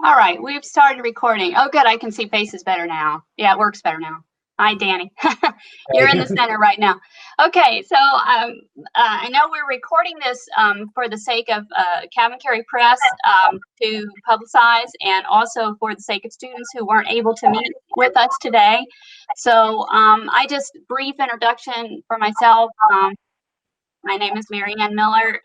All right, we've started recording. Oh, good. I can see faces better now. Yeah, it works better now. Hi, Danny. You're in the center right now. Okay, so I know we're recording this for the sake of CavanKerry Press to publicize, and also for the sake of students who weren't able to meet with us today. So I just brief introduction for myself. My name is Mary Ann Miller.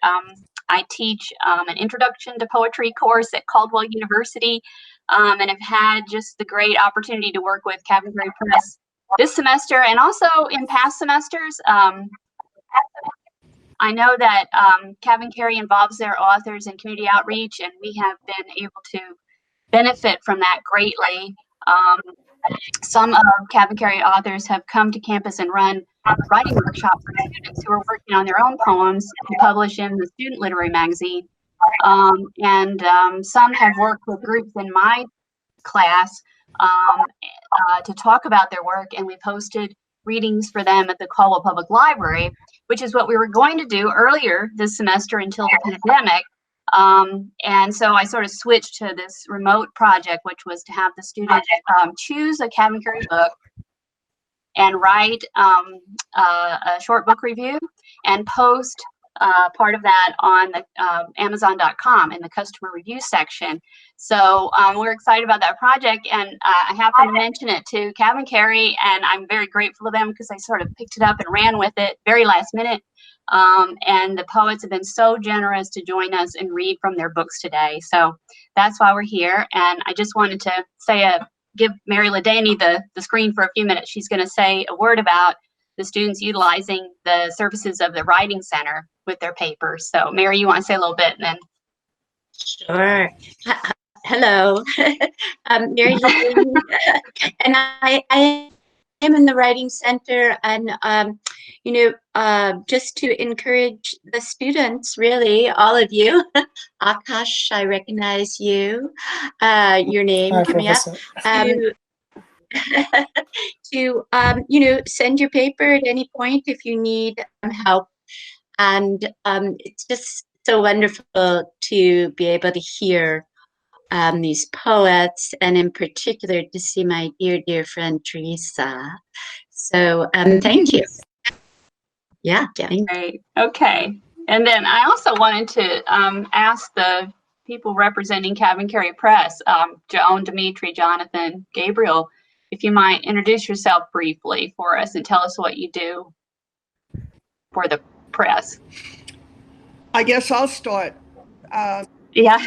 I teach an introduction to poetry course at Caldwell University, and have had just the great opportunity to work with CavanKerry Press this semester and also in past semesters. I know that CavanKerry involves their authors in community outreach, and we have been able to benefit from that greatly. Some of CavanKerry authors have come to campus and run writing workshops for students who are working on their own poems to publish in the student literary magazine. Some have worked with groups in my class to talk about their work, and we posted readings for them at the Caldwell Public Library, which is what we were going to do earlier this semester until the pandemic. And so I sort of switched to this remote project, which was to have the students choose a CavanKerry book and write a short book review and post part of that on the Amazon.com in the customer review section. So we're excited about that project, and I happened to mention it to CavanKerry, and I'm very grateful to them because I sort of picked it up and ran with it very last minute. And the poets have been so generous to join us and read from their books today. So that's why we're here. And I just wanted to say give Mary Ladaney the screen for a few minutes. She's going to say a word about the students utilizing the services of the Writing Center with their papers. So Mary, you want to say a little bit and then? Sure. Hello, I'm Mary Ladaney, and I am in the Writing Center, and just to encourage the students, really, all of you. Akash, I recognize you, your name Hi, coming Professor. up. To send your paper at any point if you need help, and it's just so wonderful to be able to hear these poets, and in particular to see my dear friend Teresa. So thank you. Yeah, great. Okay, and then I also wanted to ask the people representing CavanKerry Press, Joan, Dimitri, Jonathan, Gabriel, if you might introduce yourself briefly for us and tell us what you do for the press. I guess I'll start. Yeah.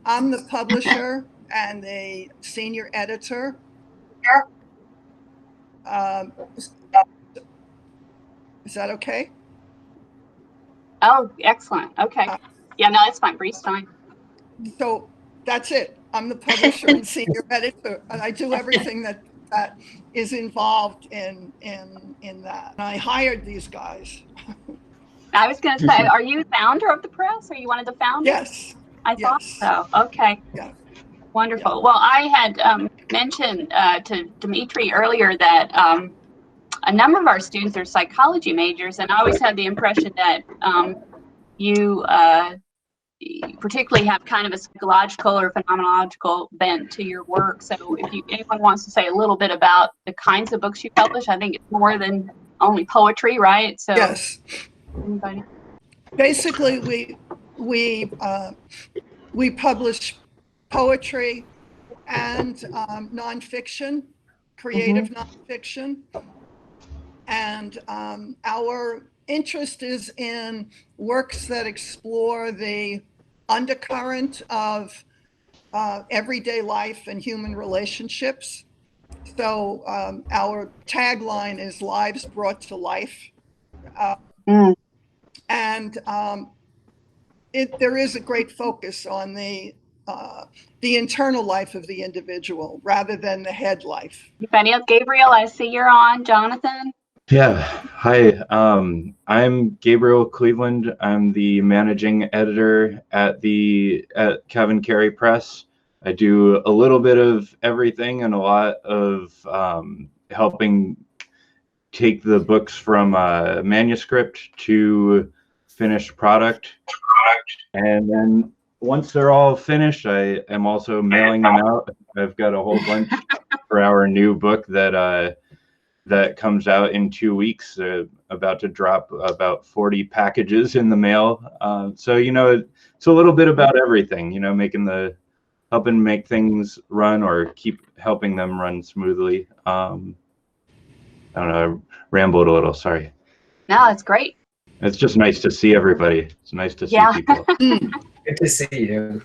I'm the publisher and the senior editor. Is that okay? Oh, excellent. Okay. Yeah, no, that's fine. Brief's fine. So that's it. I'm the publisher and senior editor, and I do everything that is involved in that. And I hired these guys. I was going to say, are you the founder of the press? Are you one of the founders? Yes. I thought so. Okay. Yeah. Wonderful. Yeah. Well, I had mentioned to Dimitri earlier that a number of our students are psychology majors, and I always had the impression that you particularly have kind of a psychological or phenomenological bent to your work. So if anyone wants to say a little bit about the kinds of books you publish, I think it's more than only poetry, right? So yes. Anybody? Basically, we publish poetry and nonfiction, creative nonfiction, and our interest is in works that explore the undercurrent of everyday life and human relationships. So our tagline is "Lives Brought to Life." And there is a great focus on the internal life of the individual rather than the head life. Anybody else? Gabriel, I see you're on. Jonathan? Yeah. Hi. I'm Gabriel Cleveland. I'm the managing editor at CavanKerry Press. I do a little bit of everything and a lot of helping take the books from manuscript to finished product, and then once they're all finished, I am also mailing them out. I've got a whole bunch for our new book that comes out in 2 weeks. About to drop about 40 packages in the mail. So it's a little bit about everything. Helping make things run or keep helping them run smoothly. I don't know. I rambled a little. Sorry. No, it's great. It's just nice to see everybody. It's nice to see people. Good to see you.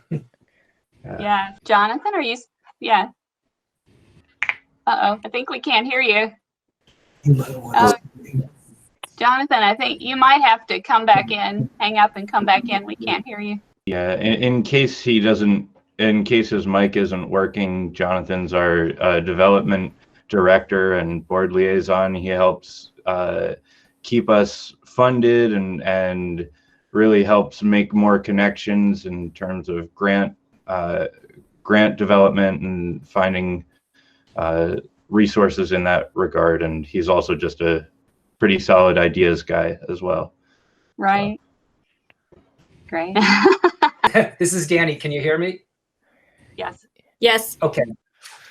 Yeah. Jonathan, are you? Yeah. I think we can't hear you. Jonathan, I think you might have to come back in, hang up and come back in. We can't hear you. Yeah. In case his mic isn't working, Jonathan's our development director and board liaison. He helps keep us funded and really helps make more connections in terms of grant development and finding resources in that regard. And he's also just a pretty solid ideas guy as well. Right. So. Great. This is Danny. Can you hear me? Yes. Yes. Okay.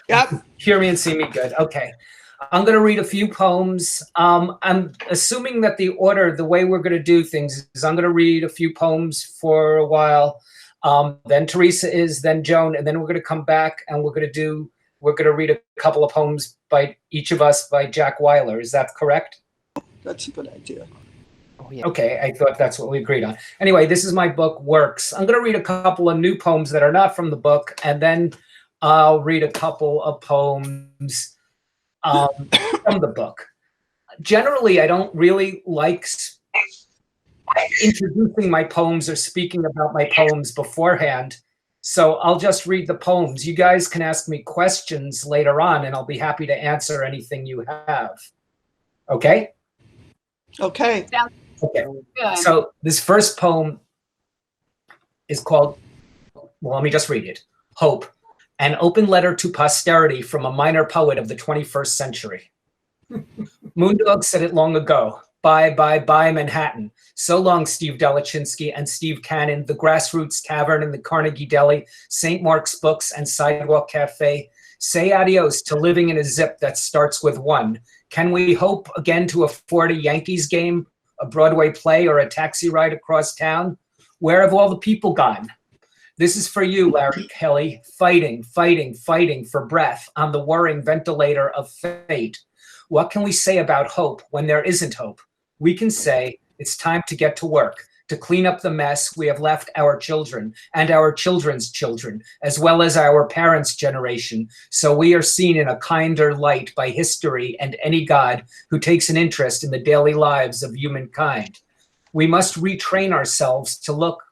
Yep. Hear me and see me good. Okay. I'm going to read a few poems. I'm assuming that the way we're going to do things is I'm going to read a few poems for a while. Then Teresa then Joan, and then we're going to come back and we're going to read a couple of poems by each of us by Jack Weiler. Is that correct? That's a good idea. Oh, yeah. Okay, I thought that's what we agreed on. Anyway, this is my book, Works. I'm going to read a couple of new poems that are not from the book, and then I'll read a couple of poems from the book. Generally, I don't really like introducing my poems or speaking about my poems beforehand. So I'll just read the poems. You guys can ask me questions later on, and I'll be happy to answer anything you have. Okay? Okay. Okay. Good. So this first poem is called, well, let me just read it. Hope, an open letter to posterity from a minor poet of the 21st century. Moondog said it long ago. Bye, bye, bye, Manhattan. So long, Steve Delachinsky and Steve Cannon, the Grassroots Tavern and the Carnegie Deli, St. Mark's Books and Sidewalk Cafe. Say adios to living in a zip that starts with one. Can we hope again to afford a Yankees game, a Broadway play, or a taxi ride across town? Where have all the people gone? This is for you, Larry Kelly, fighting, fighting, fighting for breath on the whirring ventilator of fate. What can we say about hope when there isn't hope? We can say it's time to get to work, to clean up the mess we have left our children and our children's children, as well as our parents' generation, so we are seen in a kinder light by history and any God who takes an interest in the daily lives of humankind. We must retrain ourselves to look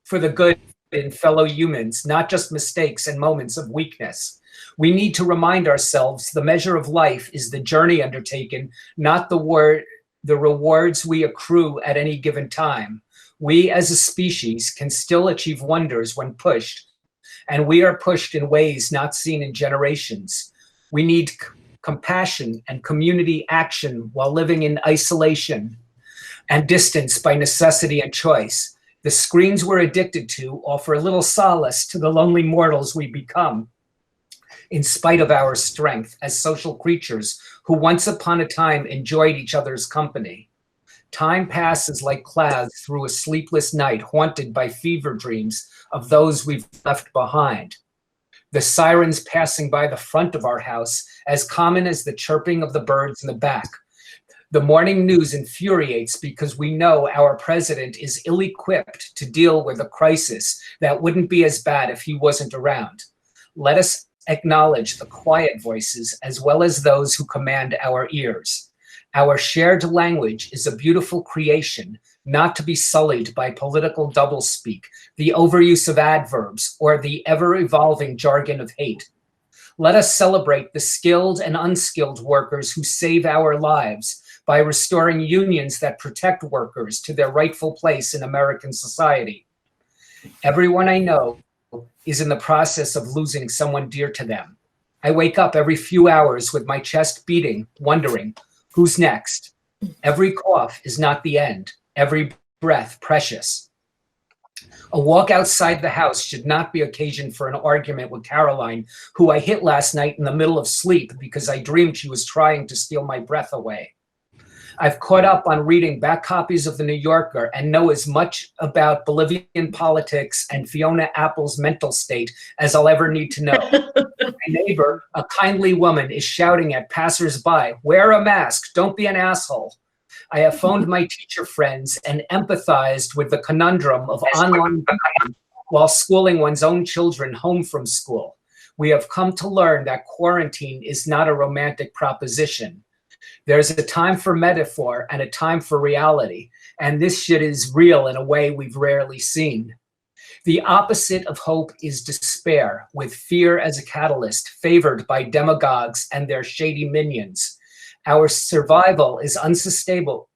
for the good in fellow humans, not just mistakes and moments of weakness. We need to remind ourselves the measure of life is the journey undertaken, not the rewards we accrue at any given time. We as a species can still achieve wonders when pushed, and we are pushed in ways not seen in generations. We need compassion and community action while living in isolation and distance by necessity and choice. The screens we're addicted to offer little solace to the lonely mortals we become, in spite of our strength as social creatures who once upon a time enjoyed each other's company. Time passes like clouds through a sleepless night, haunted by fever dreams of those we've left behind. The sirens passing by the front of our house, as common as the chirping of the birds in the back. The morning news infuriates because we know our president is ill-equipped to deal with a crisis that wouldn't be as bad if he wasn't around. Let us acknowledge the quiet voices as well as those who command our ears. Our shared language is a beautiful creation, not to be sullied by political doublespeak, the overuse of adverbs, or the ever-evolving jargon of hate. Let us celebrate the skilled and unskilled workers who save our lives by restoring unions that protect workers to their rightful place in American society. Everyone I know is in the process of losing someone dear to them. I wake up every few hours with my chest beating, wondering, who's next? Every cough is not the end, every breath precious. A walk outside the house should not be occasion for an argument with Caroline, who I hit last night in the middle of sleep because I dreamed she was trying to steal my breath away. I've caught up on reading back copies of The New Yorker and know as much about Bolivian politics and Fiona Apple's mental state as I'll ever need to know. My neighbor, a kindly woman, is shouting at passersby, "Wear a mask, don't be an asshole." I have phoned my teacher friends and empathized with the conundrum of online learning while schooling one's own children home from school. We have come to learn that quarantine is not a romantic proposition. There's a time for metaphor and a time for reality, and this shit is real in a way we've rarely seen. The opposite of hope is despair, with fear as a catalyst, favored by demagogues and their shady minions. Our survival is unsustainable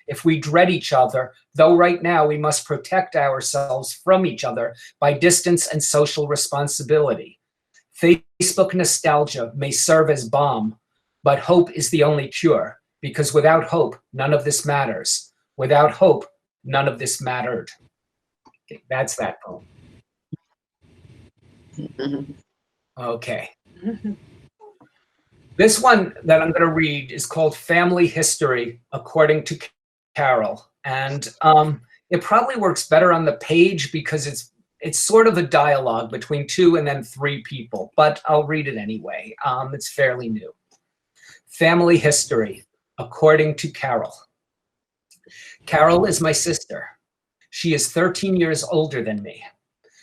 if we dread each other, though right now we must protect ourselves from each other by distance and social responsibility. Facebook nostalgia may serve as balm, but hope is the only cure, because without hope, none of this matters. Without hope, none of this mattered. Okay, that's that poem. Okay. This one that I'm going to read is called Family History, According to Carol. And it probably works better on the page because it's sort of a dialogue between 2 and then 3 people, but I'll read it anyway. It's fairly new. Family History, According to Carol. Carol is my sister. She is 13 years older than me.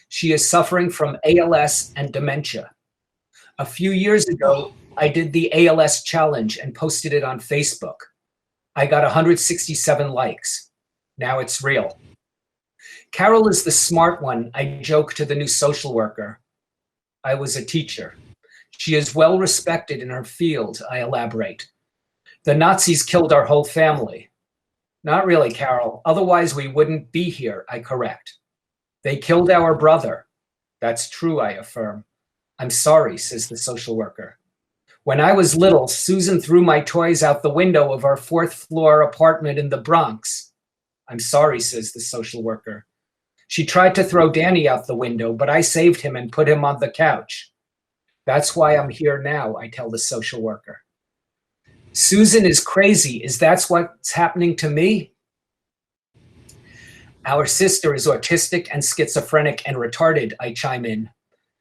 She is suffering from ALS and dementia. A few years ago, I did the ALS challenge and posted it on Facebook. I got 167 likes. Now it's real. Carol is the smart one, I joke to the new social worker. I was a teacher. She is well respected in her field, I elaborate. The Nazis killed our whole family. Not really, Carol. Otherwise we wouldn't be here, I correct. They killed our brother. That's true, I affirm. I'm sorry, says the social worker. When I was little, Susan threw my toys out the window of our 4th floor apartment in the Bronx. I'm sorry, says the social worker. She tried to throw Danny out the window, but I saved him and put him on the couch. That's why I'm here now, I tell the social worker. Susan is crazy. Is that what's happening to me? Our sister is autistic and schizophrenic and retarded, I chime in.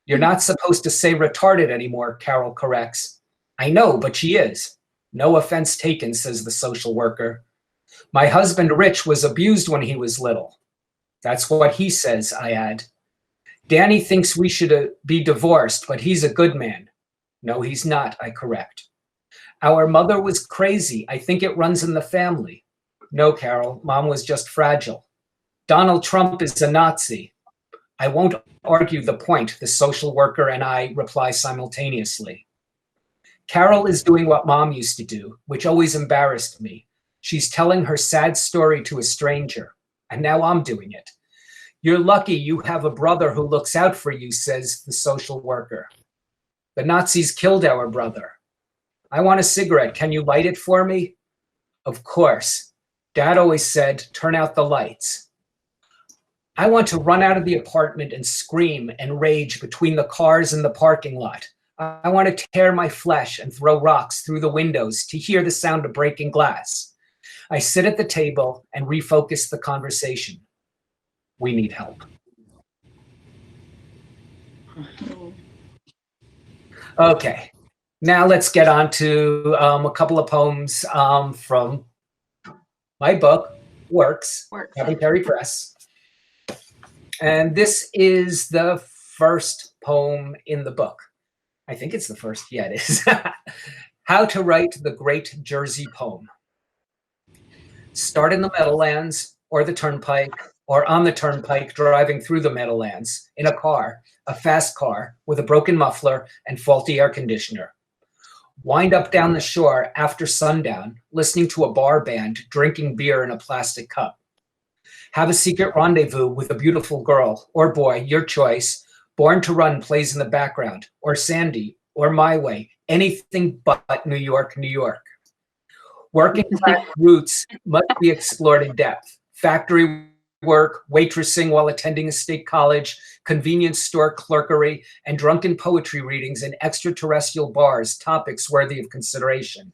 You're not supposed to say retarded anymore, Carol corrects. I know, but she is. No offense taken, says the social worker. My husband, Rich, was abused when he was little. That's what he says, I add. Danny thinks we should be divorced, but he's a good man. No, he's not, I correct. Our mother was crazy. I think it runs in the family. No, Carol, Mom was just fragile. Donald Trump is a Nazi. I won't argue the point, the social worker and I reply simultaneously. Carol is doing what Mom used to do, which always embarrassed me. She's telling her sad story to a stranger, and now I'm doing it. You're lucky you have a brother who looks out for you, says the social worker. The Nazis killed our brother. I want a cigarette. Can you light it for me? Of course. Dad always said, turn out the lights. I want to run out of the apartment and scream and rage between the cars in the parking lot. I want to tear my flesh and throw rocks through the windows to hear the sound of breaking glass. I sit at the table and refocus the conversation. We need help. Okay, now let's get on to a couple of poems from my book, Works, CavanKerry Press. And this is the first poem in the book. I think it's the first. Yeah, it is. How to Write the Great Jersey Poem. Start in the Meadowlands or the Turnpike, or on the Turnpike driving through the Meadowlands in a car, a fast car with a broken muffler and faulty air conditioner. Wind up down the shore after sundown, listening to a bar band, drinking beer in a plastic cup. Have a secret rendezvous with a beautiful girl or boy, your choice. Born to Run plays in the background, or Sandy, or My Way, anything but New York, New York. Working class roots must be explored in depth. Factory work, waitressing while attending a state college, convenience store clerkery, and drunken poetry readings in extraterrestrial bars, topics worthy of consideration.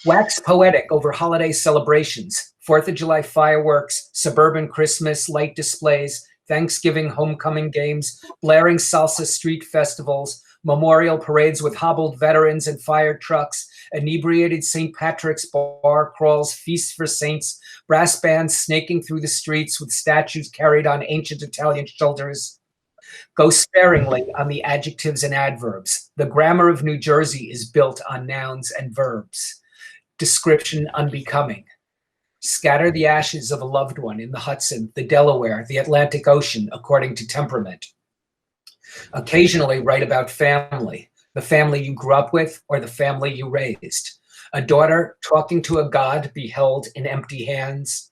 Wax poetic over holiday celebrations, 4th of July fireworks, suburban Christmas light displays, Thanksgiving homecoming games, blaring salsa street festivals, memorial parades with hobbled veterans and fire trucks, inebriated St. Patrick's bar crawls, feasts for saints, brass bands snaking through the streets with statues carried on ancient Italian shoulders. Go sparingly on the adjectives and adverbs. The grammar of New Jersey is built on nouns and verbs. Description unbecoming. Scatter the ashes of a loved one in the Hudson, the Delaware, the Atlantic Ocean, according to temperament. Occasionally write about family, the family you grew up with or the family you raised. A daughter talking to a god beheld in empty hands.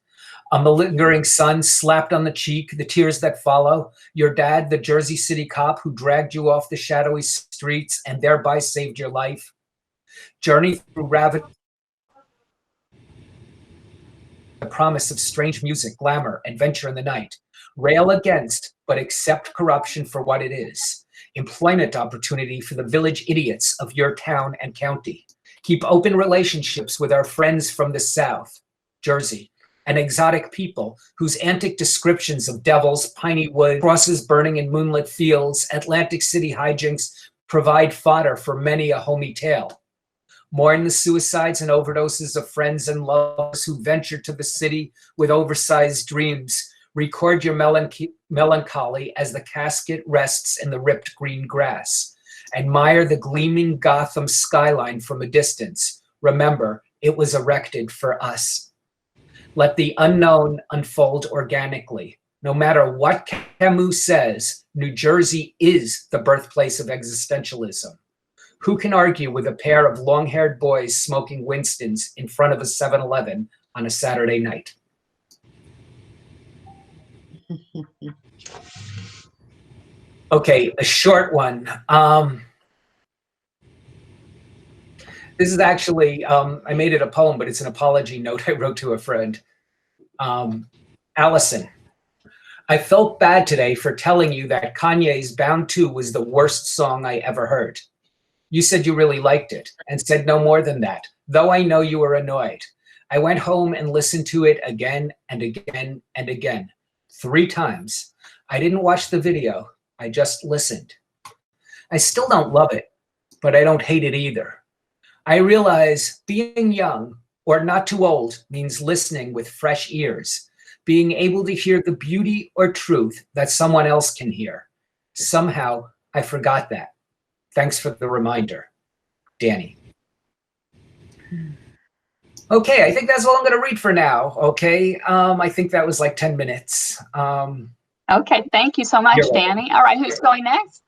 A malingering son slapped on the cheek, the tears that follow. Your dad, the Jersey City cop who dragged you off the shadowy streets and thereby saved your life. Journey through ravaged. The promise of strange music, glamour, adventure in the night. Rail against, but accept corruption for what it is. Employment opportunity for the village idiots of your town and county. Keep open relationships with our friends from the South, Jersey, and exotic people whose antic descriptions of devils, piney wood, crosses burning in moonlit fields, Atlantic City hijinks provide fodder for many a homey tale. Mourn the suicides and overdoses of friends and lovers who ventured to the city with oversized dreams. Record your melancholy as the casket rests in the ripped green grass. Admire the gleaming Gotham skyline from a distance. Remember, it was erected for us. Let the unknown unfold organically. No matter what Camus says, New Jersey is the birthplace of existentialism. Who can argue with a pair of long-haired boys smoking Winstons in front of a 7-Eleven on a Saturday night? Okay, a short one. This is actually, I made it a poem, but it's an apology note I wrote to a friend. Allison, I felt bad today for telling you that Kanye's Bound 2 was the worst song I ever heard. You said you really liked it and said no more than that, though I know you were annoyed. I went home and listened to it again and again and again, 3 times. I didn't watch the video, I just listened. I still don't love it, but I don't hate it either. I realize being young or not too old means listening with fresh ears, being able to hear the beauty or truth that someone else can hear. Somehow I forgot that. Thanks for the reminder, Danny. Okay, I think that's all I'm going to read for now. Okay, I think that was like 10 minutes. Okay, thank you so much, Danny. All right, who's going next?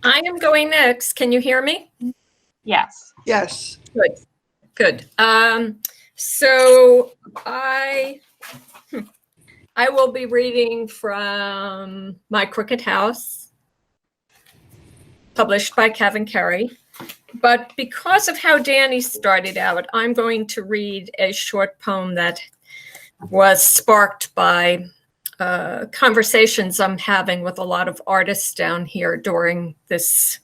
I am going next. Can you hear me? Yes. Yes. Good. Good. So I will be reading from My Crooked House, published by CavanKerry. But because of how Danny started out, I'm going to read a short poem that was sparked by conversations I'm having with a lot of artists down here during this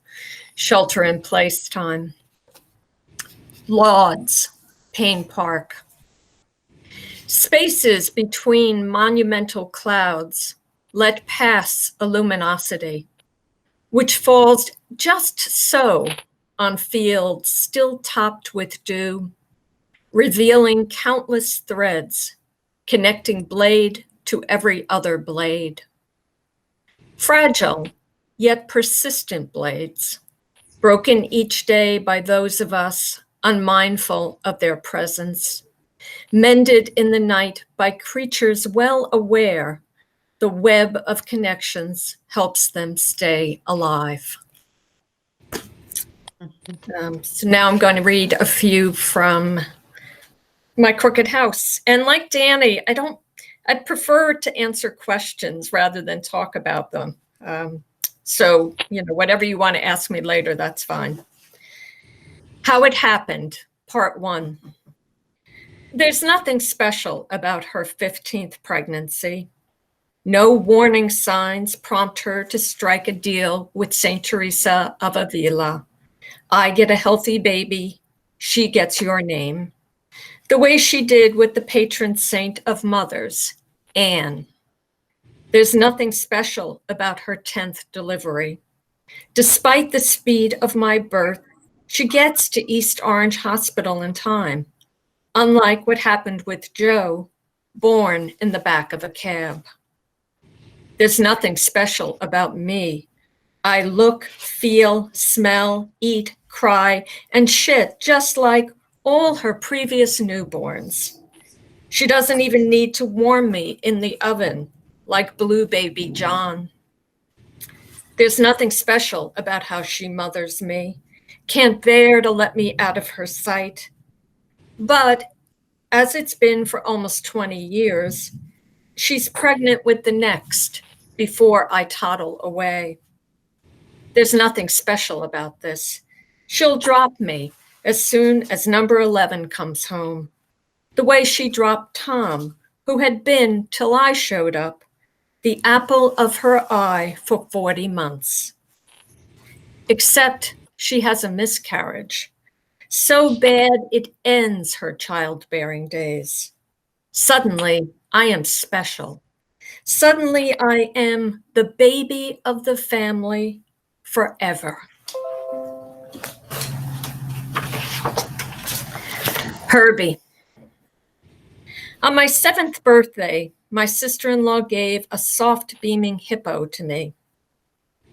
shelter-in-place time. Lauds, Payne Park. Spaces between monumental clouds let pass a luminosity, which falls just so on fields still topped with dew, revealing countless threads, connecting blade to every other blade. Fragile, yet persistent blades, broken each day by those of us unmindful of their presence, mended in the night by creatures well aware the web of connections helps them stay alive. So now I'm going to read a few from My Crooked House. And like Danny, I'd prefer to answer questions rather than talk about them. So, whatever you want to ask me later, that's fine. How It Happened, Part 1. There's nothing special about her 15th pregnancy. No warning signs prompt her to strike a deal with St. Teresa of Avila. I get a healthy baby, she gets your name. The way she did with the patron saint of mothers, Anne. There's nothing special about her 10th delivery. Despite the speed of my birth, she gets to East Orange Hospital in time, unlike what happened with Joe, born in the back of a cab. There's nothing special about me. I look, feel, smell, eat, cry, and shit just like all her previous newborns. She doesn't even need to warm me in the oven like blue baby John. There's nothing special about how she mothers me. Can't bear to let me out of her sight. But as it's been for almost 20 years, she's pregnant with the next before I toddle away. There's nothing special about this. She'll drop me as soon as number 11 comes home, the way she dropped Tom, who had been, till I showed up, the apple of her eye for 40 months. Except she has a miscarriage, so bad it ends her childbearing days. Suddenly, I am special. Suddenly, I am the baby of the family forever. Herbie. On my 7th birthday, my sister-in-law gave a soft beaming hippo to me.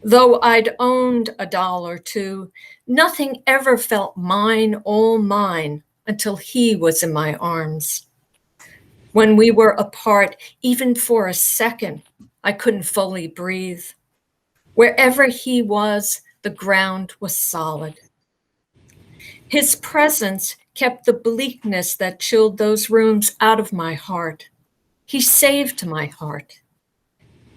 Though I'd owned a doll or two, nothing ever felt mine, all mine, until he was in my arms. When we were apart, even for a second, I couldn't fully breathe. Wherever he was, the ground was solid. His presence kept the bleakness that chilled those rooms out of my heart. He saved my heart.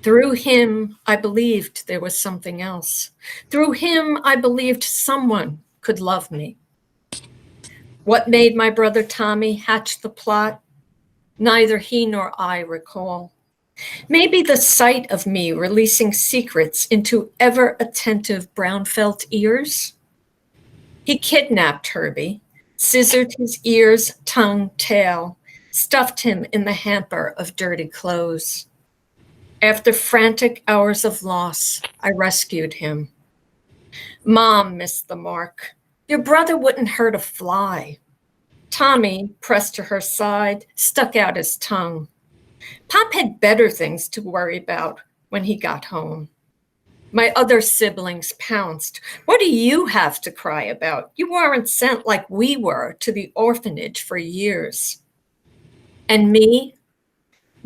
Through him, I believed there was something else. Through him, I believed someone could love me. What made my brother Tommy hatch the plot? Neither he nor I recall. Maybe the sight of me releasing secrets into ever-attentive brown felt ears? He kidnapped Herbie, scissored his ears, tongue, tail, stuffed him in the hamper of dirty clothes. After frantic hours of loss, I rescued him. Mom missed the mark. Your brother wouldn't hurt a fly. Tommy, pressed to her side, stuck out his tongue. Pop had better things to worry about when he got home. My other siblings pounced. What do you have to cry about? You weren't sent like we were to the orphanage for years. And me?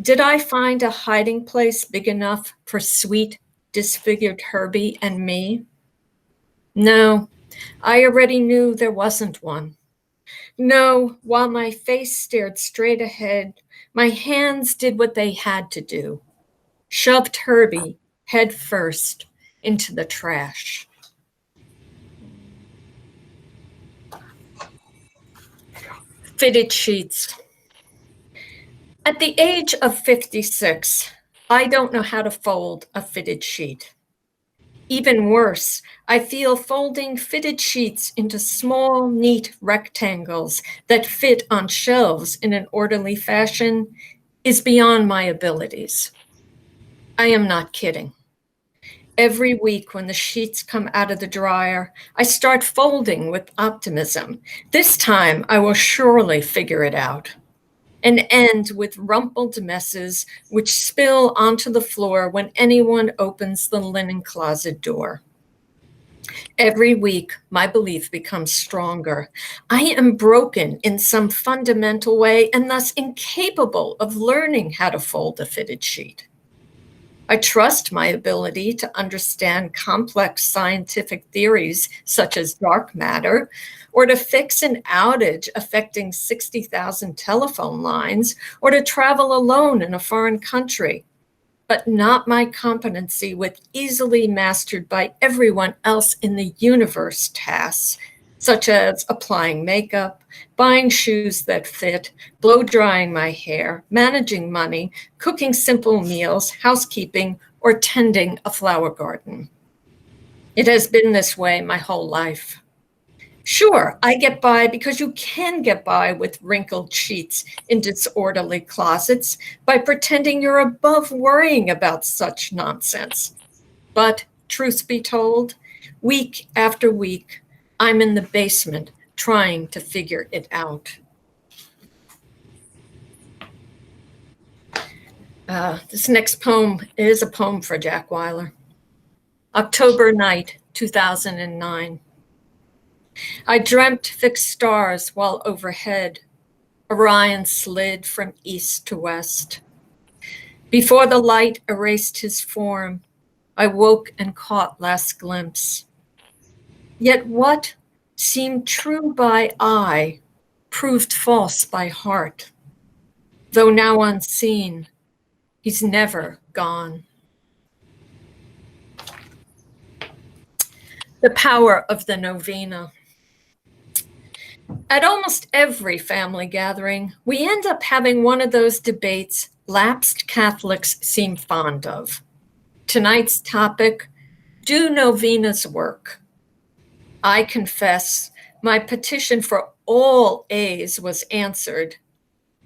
Did I find a hiding place big enough for sweet, disfigured Herbie and me? No, I already knew there wasn't one. No, while my face stared straight ahead, my hands did what they had to do. Shoved Herbie head first into the trash. Fitted sheets. At the age of 56, I don't know how to fold a fitted sheet. Even worse, I feel folding fitted sheets into small, neat rectangles that fit on shelves in an orderly fashion is beyond my abilities. I am not kidding. Every week when the sheets come out of the dryer, I start folding with optimism. This time I will surely figure it out. And end with rumpled messes which spill onto the floor when anyone opens the linen closet door. Every week, my belief becomes stronger. I am broken in some fundamental way and thus incapable of learning how to fold a fitted sheet. I trust my ability to understand complex scientific theories such as dark matter, or to fix an outage affecting 60,000 telephone lines, or to travel alone in a foreign country, but not my competency with easily mastered by everyone else in the universe tasks, such as applying makeup, buying shoes that fit, blow drying my hair, managing money, cooking simple meals, housekeeping, or tending a flower garden. It has been this way my whole life. Sure, I get by because you can get by with wrinkled sheets in disorderly closets by pretending you're above worrying about such nonsense. But truth be told, week after week, I'm in the basement trying to figure it out. This next poem is a poem for Jack Weiler. October night, 2009. I dreamt fixed stars while overhead Orion slid from east to west. Before the light erased his form, I woke and caught last glimpse. Yet what seemed true by eye proved false by heart. Though now unseen, he's never gone. The power of the novena. At almost every family gathering, we end up having one of those debates lapsed Catholics seem fond of. Tonight's topic, do novenas work? I confess my petition for all A's was answered.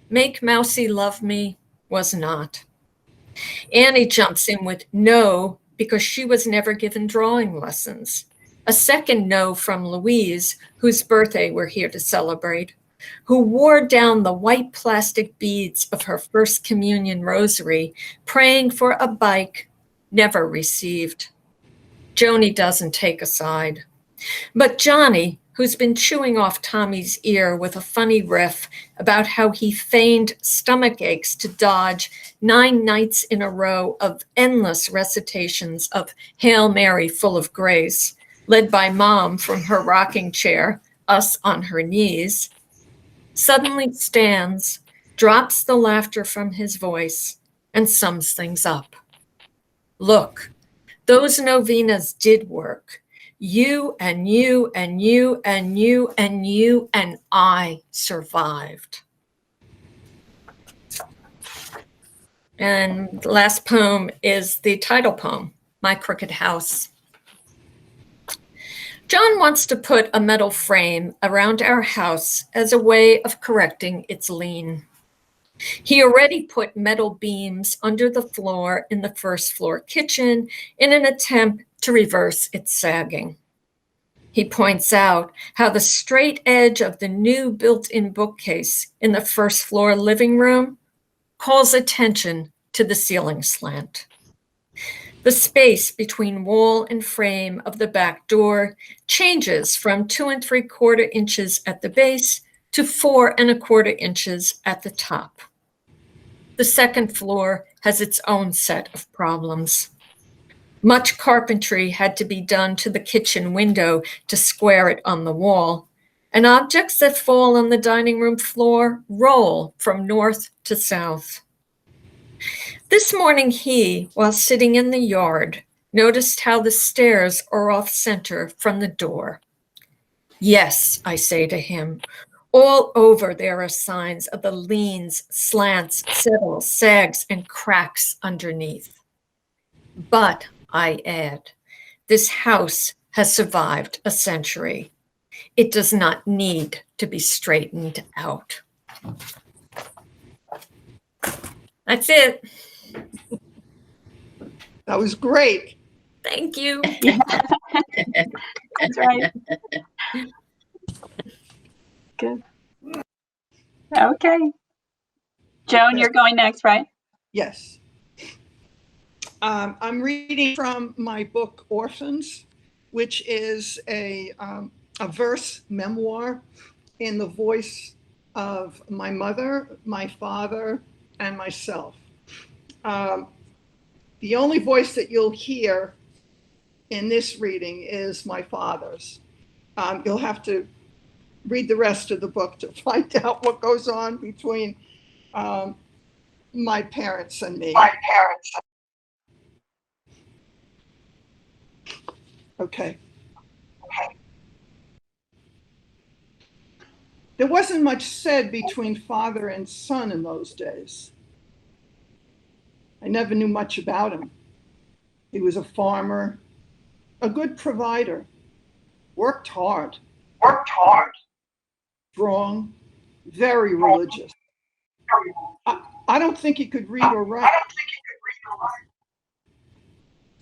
Make Mousy love me was not. Annie jumps in with no because she was never given drawing lessons. A second no from Louise, whose birthday we're here to celebrate, who wore down the white plastic beads of her first communion rosary, praying for a bike, never received. Joni doesn't take a side. But Johnny, who's been chewing off Tommy's ear with a funny riff about how he feigned stomach aches to dodge 9 nights in a row of endless recitations of Hail Mary full of grace, led by Mom from her rocking chair, us on her knees, suddenly stands, drops the laughter from his voice, and sums things up. Look, those novenas did work. You and you and you and you and you and I survived. And the last poem is the title poem, My Crooked House. John wants to put a metal frame around our house as a way of correcting its lean. He already put metal beams under the floor in the first floor kitchen in an attempt to reverse its sagging. He points out how the straight edge of the new built-in bookcase in the first floor living room calls attention to the ceiling slant. The space between wall and frame of the back door changes from 2 3/4 inches at the base to 4 1/4 inches at the top. The second floor has its own set of problems. Much carpentry had to be done to the kitchen window to square it on the wall, and objects that fall on the dining room floor roll from north to south. This morning he, while sitting in the yard, noticed how the stairs are off center from the door. Yes, I say to him, all over there are signs of the leans, slants, settles, sags, and cracks underneath. But, I add, this house has survived a century. It does not need to be straightened out. That's it. That was great. Thank you. That's right. Good. Okay. Joan, you're going next, right? Yes. I'm reading from my book Orphans, which is a verse memoir in the voice of my mother, my father, and myself. The only voice that you'll hear in this reading is my father's. You'll have to read the rest of the book to find out what goes on between my parents and me. Okay. There wasn't much said between father and son in those days. I never knew much about him. He was a farmer, a good provider, worked hard, strong, very religious. I don't think he could read or write.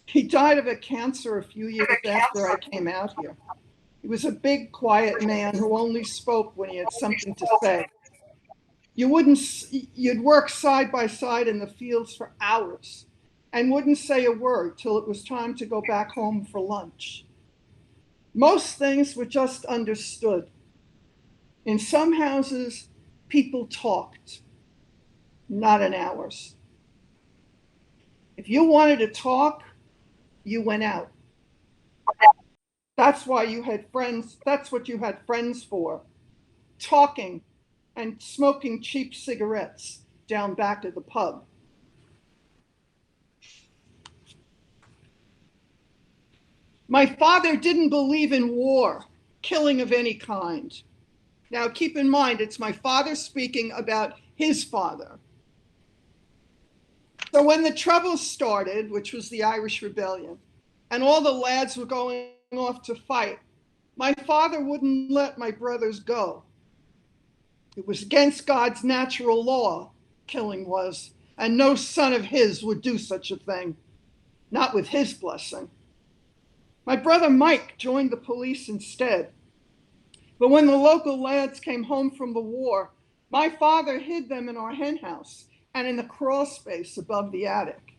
He died of a cancer a few years after I came out here. He was a big, quiet man who only spoke when he had something to say. You'd work side by side in the fields for hours and wouldn't say a word till it was time to go back home for lunch. Most things were just understood. In some houses, people talked, not in ours. If you wanted to talk, you went out. That's why you had friends. That's what you had friends for. Talking and smoking cheap cigarettes down back at the pub. My father didn't believe in war, killing of any kind. Now keep in mind, it's my father speaking about his father. So when the Troubles started, which was the Irish Rebellion, and all the lads were going off to fight, my father wouldn't let my brothers go. It was against God's natural law, killing was, and no son of his would do such a thing, not with his blessing. My brother Mike joined the police instead. But when the local lads came home from the war, my father hid them in our hen house and in the crawl space above the attic.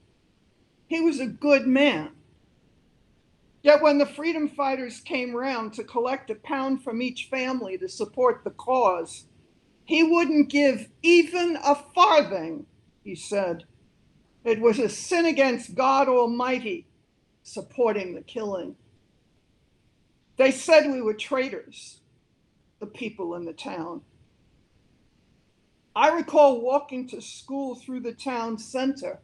He was a good man. Yet when the freedom fighters came round to collect a pound from each family to support the cause, he wouldn't give even a farthing, he said. It was a sin against God Almighty supporting the killing. They said we were traitors, the people in the town. I recall walking to school through the town center,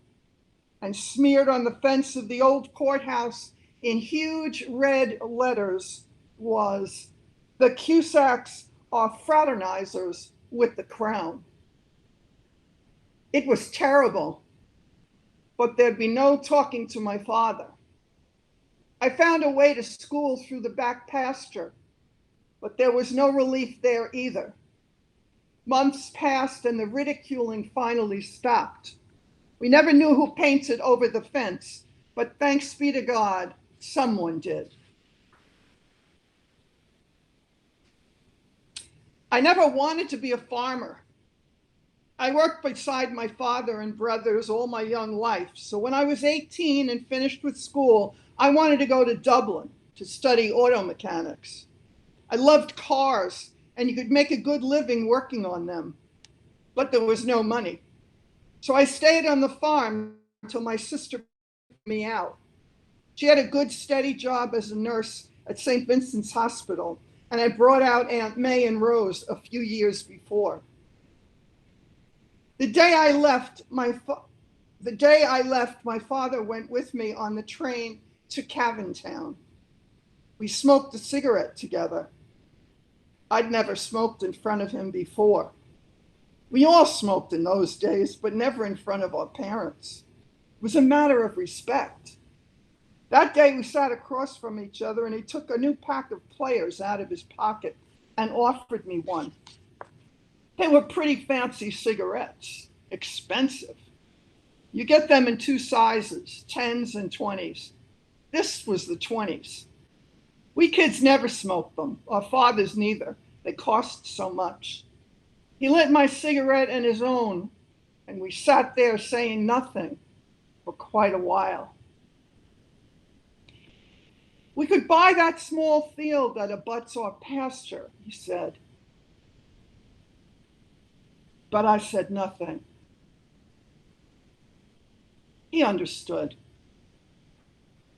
and smeared on the fence of the old courthouse in huge red letters was, "The Cusacks are fraternizers with the crown." It was terrible, but there'd be no talking to my father. I found a way to school through the back pasture, but there was no relief there either. Months passed and the ridiculing finally stopped. We never knew who painted over the fence, but thanks be to God, someone did. I never wanted to be a farmer. I worked beside my father and brothers all my young life. So when I was 18 and finished with school, I wanted to go to Dublin to study auto mechanics. I loved cars, and you could make a good living working on them, but there was no money. So I stayed on the farm until my sister put me out. She had a good, steady job as a nurse at St. Vincent's Hospital, and I brought out Aunt May and Rose a few years before. The day I left, my father went with me on the train to Cavantown. We smoked a cigarette together. I'd never smoked in front of him before. We all smoked in those days, but never in front of our parents. It was a matter of respect. That day we sat across from each other and he took a new pack of Players out of his pocket and offered me one. They were pretty fancy cigarettes, expensive. You get them in two sizes, 10s and 20s. This was the 20s. We kids never smoked them, our fathers neither. They cost so much. He lit my cigarette and his own, and we sat there saying nothing for quite a while. "We could buy that small field that abuts our pasture," he said. But I said nothing. He understood.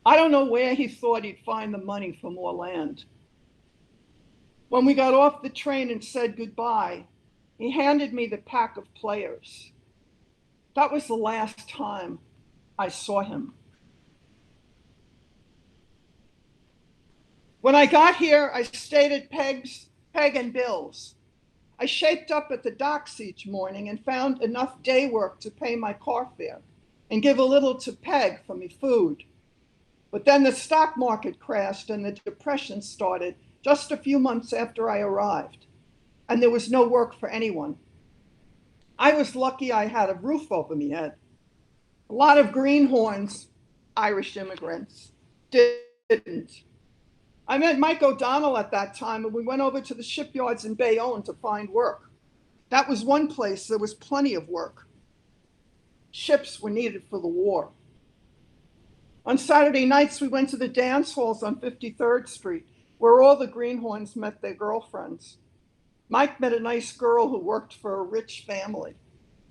I don't know where he thought he'd find the money for more land. When we got off the train and said goodbye, he handed me the pack of Players. That was the last time I saw him. When I got here, I stayed at Peg and Bill's. I shaped up at the docks each morning and found enough day work to pay my car fare and give a little to Peg for me food. But then the stock market crashed and the depression started just a few months after I arrived, and there was no work for anyone. I was lucky I had a roof over my head. A lot of greenhorns, Irish immigrants, didn't. I met Mike O'Donnell at that time, and we went over to the shipyards in Bayonne to find work. That was one place there was plenty of work. Ships were needed for the war. On Saturday nights, we went to the dance halls on 53rd Street, where all the greenhorns met their girlfriends. Mike met a nice girl who worked for a rich family,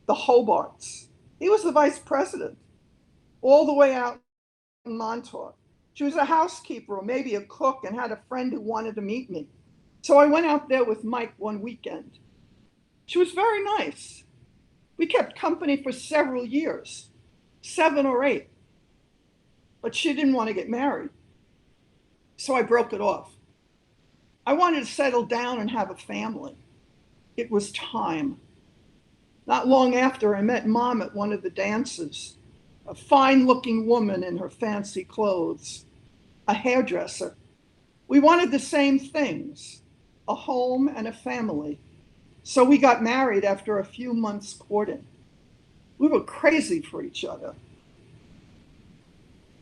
the Hobarts. He was the vice president, all the way out in Montauk. She was a housekeeper or maybe a cook and had a friend who wanted to meet me. So I went out there with Mike one weekend. She was very nice. We kept company for several years, 7 or 8. But she didn't want to get married. So I broke it off. I wanted to settle down and have a family. It was time. Not long after, I met Mom at one of the dances, a fine-looking woman in her fancy clothes, a hairdresser. We wanted the same things, a home and a family. So we got married after a few months courting. We were crazy for each other.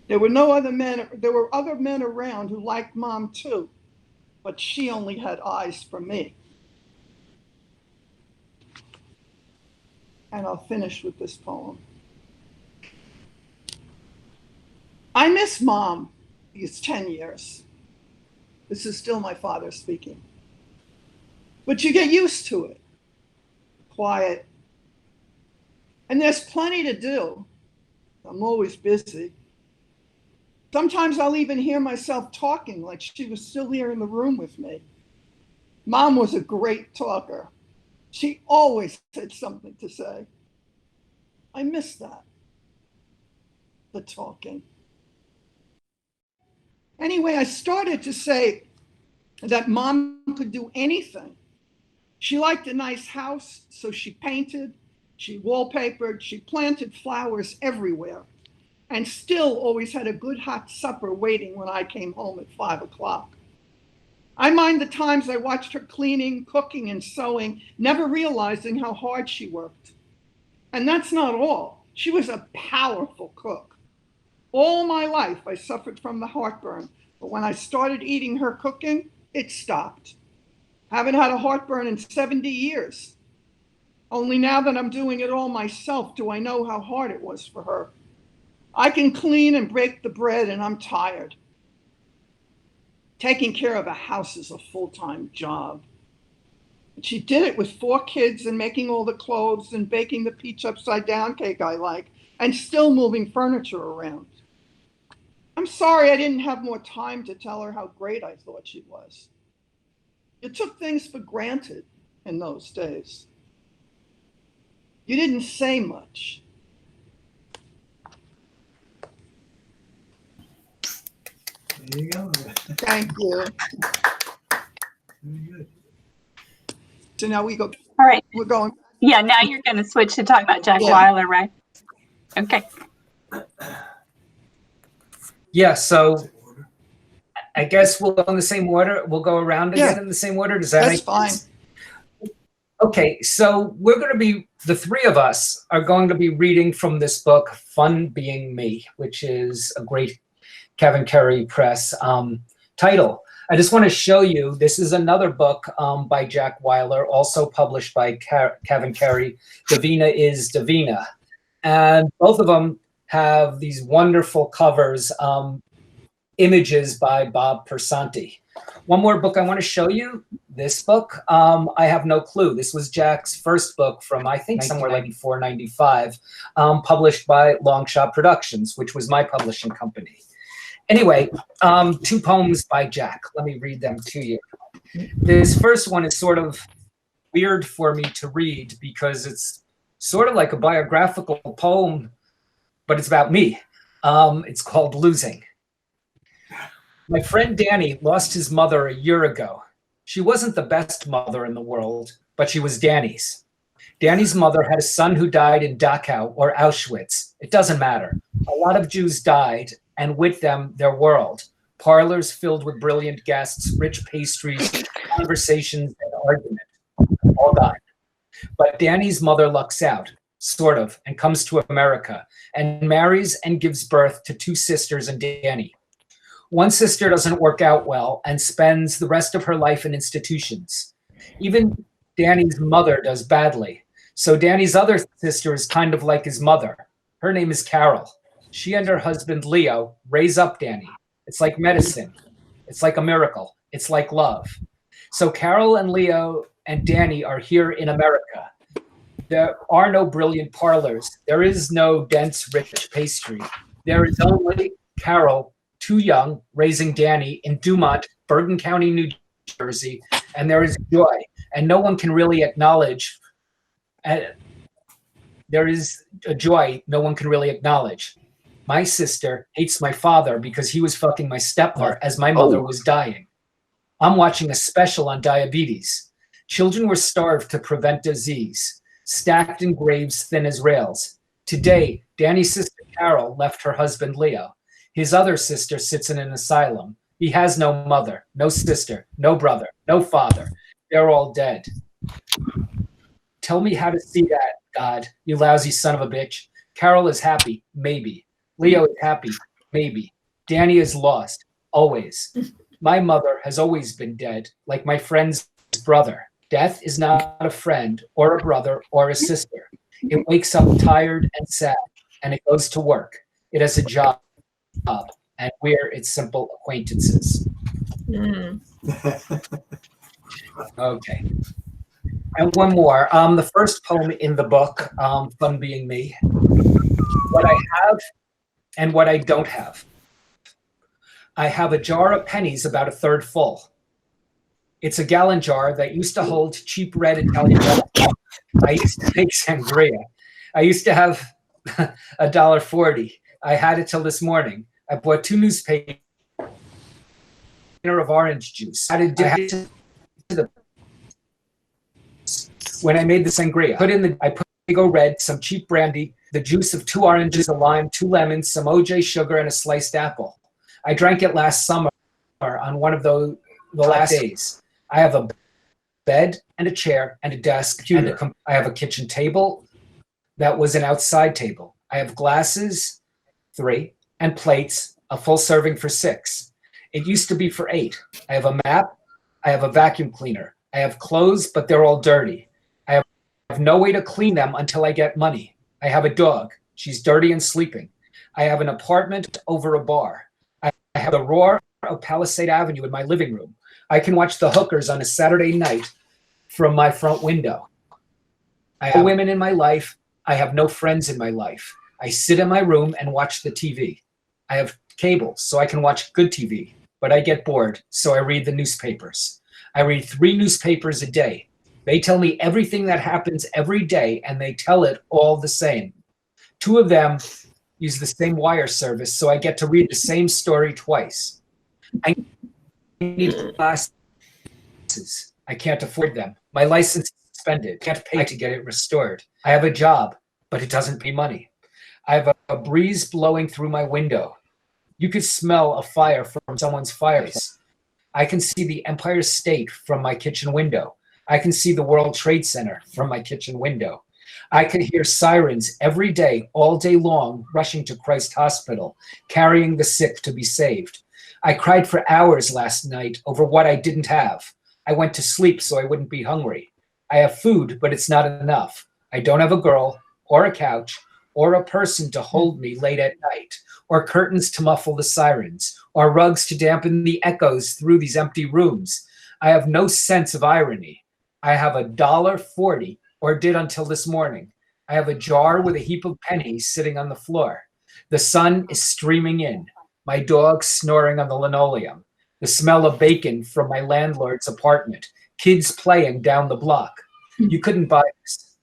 There were other men around who liked Mom too, but she only had eyes for me. And I'll finish with this poem. I miss Mom these 10 years. This is still my father speaking. But you get used to it. Quiet. And there's plenty to do. I'm always busy. Sometimes I'll even hear myself talking like she was still here in the room with me. Mom was a great talker. She always had something to say. I miss that, the talking. Anyway, I started to say that Mom could do anything. She liked a nice house, so she painted, she wallpapered, she planted flowers everywhere, and still always had a good hot supper waiting when I came home at 5 o'clock. I mind the times I watched her cleaning, cooking, and sewing, never realizing how hard she worked. And that's not all. She was a powerful cook. All my life, I suffered from the heartburn, but when I started eating her cooking, it stopped. Haven't had a heartburn in 70 years. Only now that I'm doing it all myself do I know how hard it was for her. I can clean and break the bread, and I'm tired. Taking care of a house is a full-time job. And she did it with 4 kids and making all the clothes and baking the peach upside down cake I like, and still moving furniture around. I'm sorry I didn't have more time to tell her how great I thought she was. You took things for granted in those days. You didn't say much. There you go. Thank you. Very good. So now we go. All right. We're going. Yeah, now you're going to switch to talk about Jack Yeah. Weiler, right? Okay. Yeah, so I guess we'll go in the same order. We'll go around again in the same order. Does that That's make fine. sense? Okay, so we're going to be, the 3 of us are going to be reading from this book, Fun Being Me, which is a great CavanKerry Press title. I just want to show you, this is another book by Jack Weiler, also published by CavanKerry, Davina is Davina. And both of them have these wonderful covers, images by Bob Persanti. One more book I want to show you, this book, I have no clue. This was Jack's first book from, I think, somewhere like 94, 95, published by Longshot Productions, which was my publishing company. Anyway, 2 poems by Jack. Let me read them to you. This first one is sort of weird for me to read because it's sort of like a biographical poem, but it's about me. It's called Losing. My friend Danny lost his mother a year ago. She wasn't the best mother in the world, but she was Danny's. Danny's mother had a son who died in Dachau or Auschwitz. It doesn't matter. A lot of Jews died, and with them, their world. Parlors filled with brilliant guests, rich pastries, conversations, and argument. All gone. But Danny's mother lucks out, sort of, and comes to America, and marries and gives birth to 2 sisters and Danny. One sister doesn't work out well and spends the rest of her life in institutions. Even Danny's mother does badly. So Danny's other sister is kind of like his mother. Her name is Carol. She and her husband, Leo, raise up Danny. It's like medicine. It's like a miracle. It's like love. So Carol and Leo and Danny are here in America. There are no brilliant parlors. There is no dense, rich pastry. There is only Carol, too young, raising Danny in Dumont, Bergen County, New Jersey, and there is joy. And no one can really acknowledge. There is a joy no one can really acknowledge. My sister hates my father because he was fucking my stepmother as my mother was dying. I'm watching a special on diabetes. Children were starved to prevent disease, stacked in graves thin as rails. Today, Danny's sister Carol left her husband Leo. His other sister sits in an asylum. He has no mother, no sister, no brother, no father. They're all dead. Tell me how to see that, God, you lousy son of a bitch. Carol is happy, maybe. Leo is happy, maybe. Danny is lost, always. My mother has always been dead, like my friend's brother. Death is not a friend or a brother or a sister. It wakes up tired and sad, and it goes to work. It has a job, and we're its simple acquaintances. Okay. And one more. The first poem in the book, Fun Being Me. What I have and what I don't have. I have a jar of pennies about a third full. It's a gallon jar that used to hold cheap red Italian red. I used to make sangria. I used to have $1.40. I had it till this morning. I bought 2 newspapers of orange juice. I had to when I made the sangria. I put Go Red, some cheap brandy, the juice of 2 oranges, a lime, 2 lemons, some OJ sugar, and a sliced apple. I drank it last summer on one of the last days. I have a bed and a chair and a desk. I have a kitchen table that was an outside table. I have glasses, 3, and plates, a full serving for 6. It used to be for 8. I have a map. I have a vacuum cleaner. I have clothes, but they're all dirty. I have no way to clean them until I get money. I have a dog. She's dirty and sleeping. I have an apartment over a bar. I have the roar of Palisade Avenue in my living room. I can watch the hookers on a Saturday night from my front window. I have women in my life. I have no friends in my life. I sit in my room and watch the TV. I have cable, so I can watch good TV, but I get bored, so I read the newspapers. I read 3 newspapers a day. They tell me everything that happens every day, and they tell it all the same. 2 of them use the same wire service, so I get to read the same story twice. I need glasses. I can't afford them. My license is suspended. Can't pay to get it restored. I have a job, but it doesn't pay money. I have a breeze blowing through my window. You could smell a fire from someone's fireplace. I can see the Empire State from my kitchen window. I can see the World Trade Center from my kitchen window. I could hear sirens every day, all day long, rushing to Christ Hospital, carrying the sick to be saved. I cried for hours last night over what I didn't have. I went to sleep so I wouldn't be hungry. I have food, but it's not enough. I don't have a girl, or a couch, or a person to hold me late at night, or curtains to muffle the sirens, or rugs to dampen the echoes through these empty rooms. I have no sense of irony. I have $1.40, or did until this morning. I have a jar with a heap of pennies sitting on the floor. The sun is streaming in. My dog snoring on the linoleum. The smell of bacon from my landlord's apartment. Kids playing down the block. You couldn't buy this.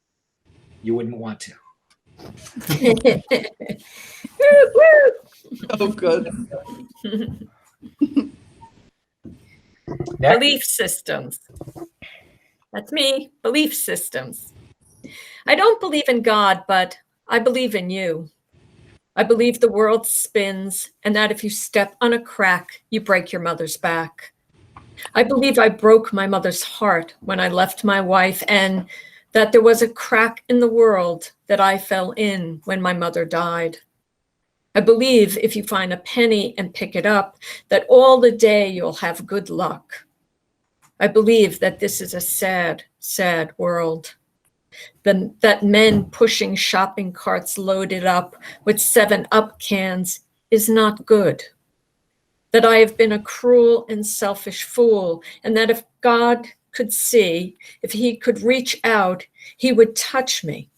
You wouldn't want to. Oh, good. Next. Belief systems. That's me, belief systems. I don't believe in God, but I believe in you. I believe the world spins and that if you step on a crack, you break your mother's back. I believe I broke my mother's heart when I left my wife and that there was a crack in the world that I fell in when my mother died. I believe if you find a penny and pick it up, that all the day you'll have good luck. I believe that this is a sad, sad world. That men pushing shopping carts loaded up with 7-Up cans is not good. That I have been a cruel and selfish fool, and that if God could see, if he could reach out, he would touch me.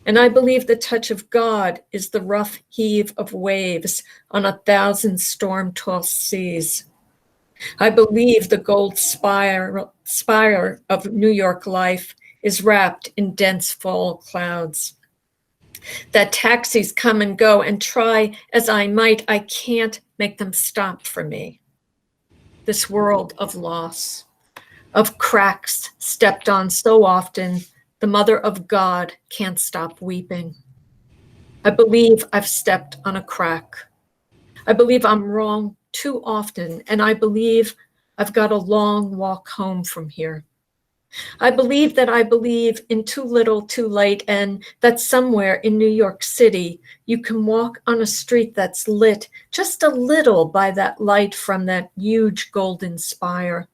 And I believe the touch of God is the rough heave of waves on 1,000 storm-tossed seas. I believe the gold spire of New York life is wrapped in dense fall clouds. That taxis come and go, and try as I might, I can't make them stop for me. This world of loss, of cracks stepped on so often, the mother of God can't stop weeping. I believe I've stepped on a crack. I believe I'm wrong too often, and I believe I've got a long walk home from here. I believe that I believe in too little, too late, and that somewhere in New York City, you can walk on a street that's lit just a little by that light from that huge golden spire.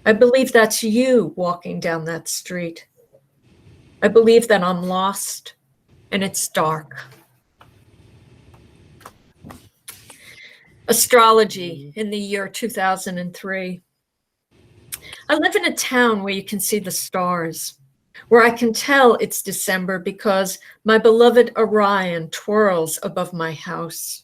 I believe that's you walking down that street. I believe that I'm lost and it's dark. Astrology in the year 2003. I live in a town where you can see the stars, where I can tell it's December because my beloved Orion twirls above my house,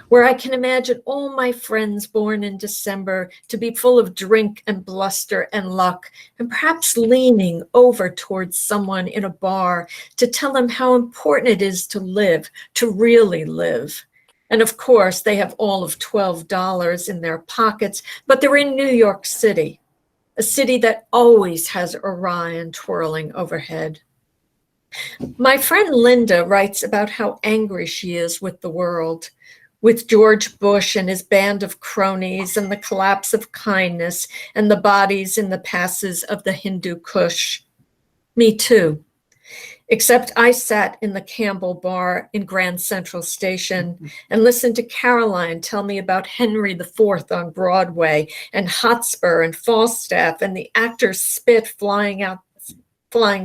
where I can imagine all my friends born in December to be full of drink and bluster and luck, and perhaps leaning over towards someone in a bar to tell them how important it is to live, to really live. And of course, they have all of $12 in their pockets, but they're in New York City, a city that always has Orion twirling overhead. My friend Linda writes about how angry she is with the world, with George Bush and his band of cronies and the collapse of kindness and the bodies in the passes of the Hindu Kush. Me too. Except I sat in the Campbell Bar in Grand Central Station and listened to Caroline tell me about Henry IV on Broadway and Hotspur and Falstaff and the actor's spit flying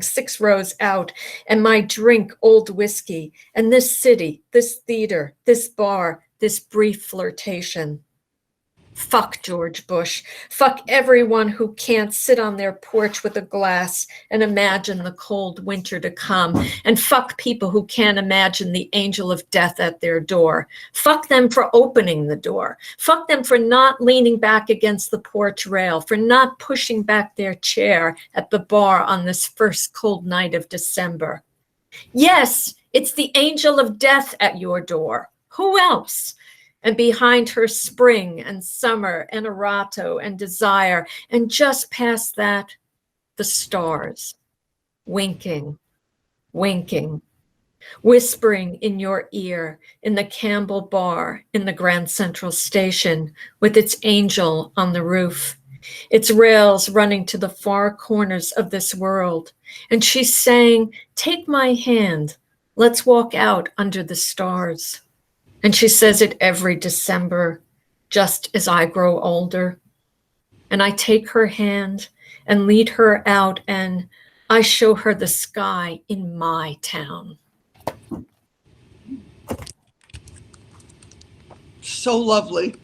6 rows out, and my drink old whiskey, and this city, this theater, this bar, this brief flirtation. Fuck George Bush. Fuck everyone who can't sit on their porch with a glass and imagine the cold winter to come. And fuck people who can't imagine the angel of death at their door. Fuck them for opening the door. Fuck them for not leaning back against the porch rail, for not pushing back their chair at the bar on this first cold night of December. Yes, it's the angel of death at your door. Who else? And behind her spring and summer and erato and desire, and just past that, the stars, winking, winking, whispering in your ear in the Campbell Bar in the Grand Central Station with its angel on the roof, its rails running to the far corners of this world. And she's saying, take my hand, let's walk out under the stars. And she says it every December, just as I grow older. And I take her hand and lead her out, and I show her the sky in my town. So lovely,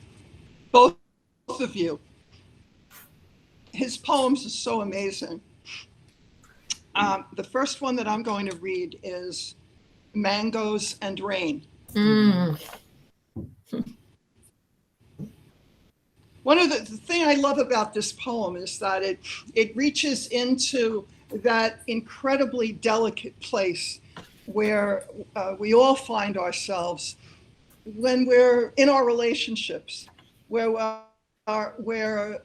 both of you. His poems are so amazing. The first one that I'm going to read is Mangoes and Rain. One of the thing I love about this poem is that it reaches into that incredibly delicate place where we all find ourselves when we're in our relationships, where we're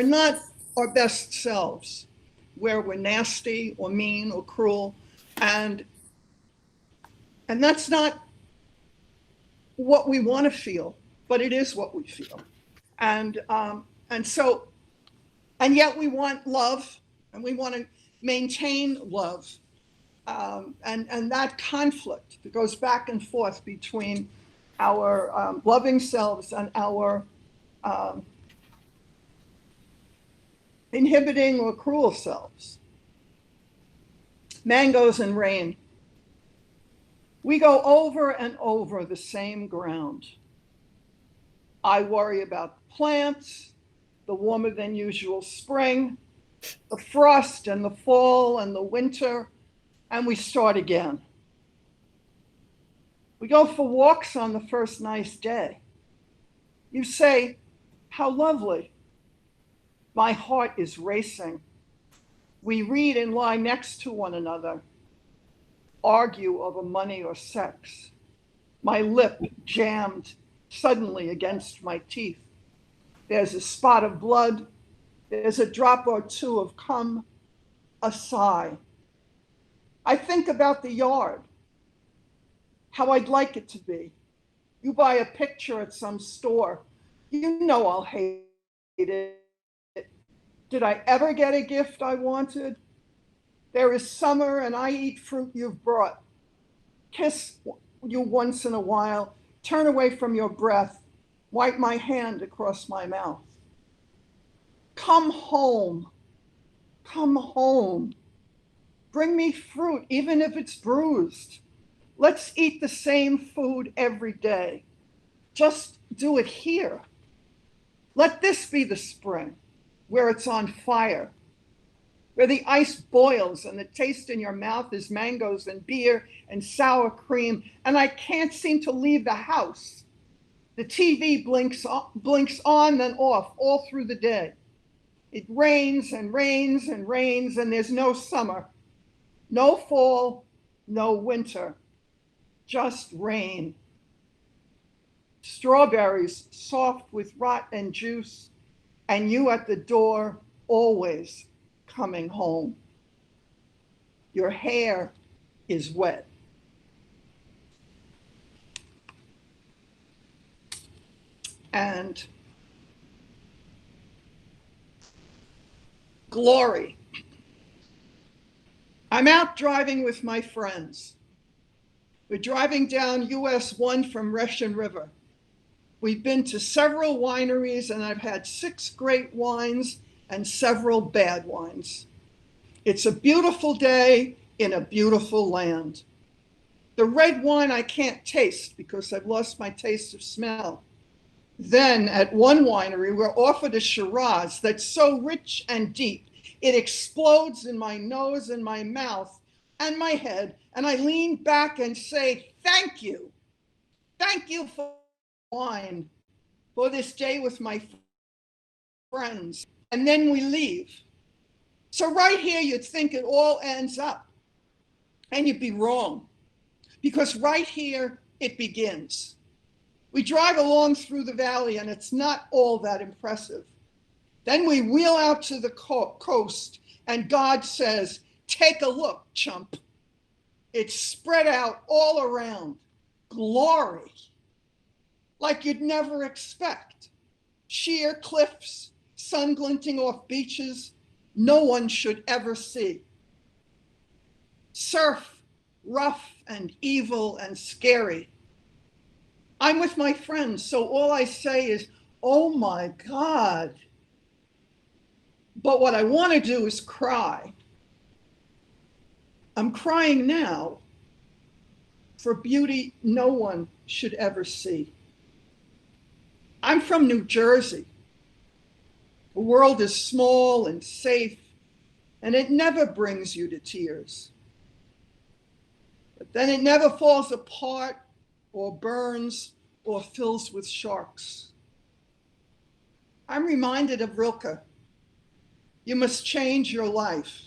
not our best selves, where we're nasty or mean or cruel. And that's not what we want to feel, but it is what we feel. And yet we want love, and we want to maintain love. And that conflict that goes back and forth between our loving selves and our inhibiting or cruel selves. Mangoes and rain. We go over and over the same ground. I worry about the plants, the warmer than usual spring, the frost and the fall and the winter, and we start again. We go for walks on the first nice day. You say, how lovely. My heart is racing. We read and lie next to one another, argue over money or sex. My lip jammed suddenly against my teeth. There's a spot of blood. There's a drop or two of cum, a sigh. I think about the yard, how I'd like it to be. You buy a picture at some store, you know I'll hate it. Did I ever get a gift I wanted? There is summer and I eat fruit you've brought. Kiss you once in a while, turn away from your breath, wipe my hand across my mouth. Come home, come home. Bring me fruit, even if it's bruised. Let's eat the same food every day. Just do it here. Let this be the spring, where it's on fire, where the ice boils and the taste in your mouth is mangoes and beer and sour cream, and I can't seem to leave the house. The TV blinks on then off all through the day. It rains and rains and rains, and there's no summer, no fall, no winter, just rain. Strawberries soft with rot and juice, and you at the door, always coming home. Your hair is wet. And glory. I'm out driving with my friends. We're driving down US 1 from Russian River. We've been to several wineries, and I've had 6 great wines and several bad wines. It's a beautiful day in a beautiful land. The red wine I can't taste because I've lost my taste of smell. Then at one winery, we're offered a Shiraz that's so rich and deep, it explodes in my nose and my mouth and my head, and I lean back and say, thank you. Thank you for wine, for this day with my friends. And then we leave. So right here, you'd think it all ends up, and you'd be wrong, because right here, it begins. We drive along through the valley, and it's not all that impressive. Then we wheel out to the coast, and God says, take a look, chump. It's spread out all around. Glory. Like you'd never expect. Sheer cliffs, sun glinting off beaches no one should ever see. Surf, rough and evil and scary. I'm with my friends, so all I say is, oh my God. But what I want to do is cry. I'm crying now for beauty no one should ever see. I'm from New Jersey. The world is small and safe, and it never brings you to tears. But then it never falls apart or burns or fills with sharks. I'm reminded of Rilke. You must change your life.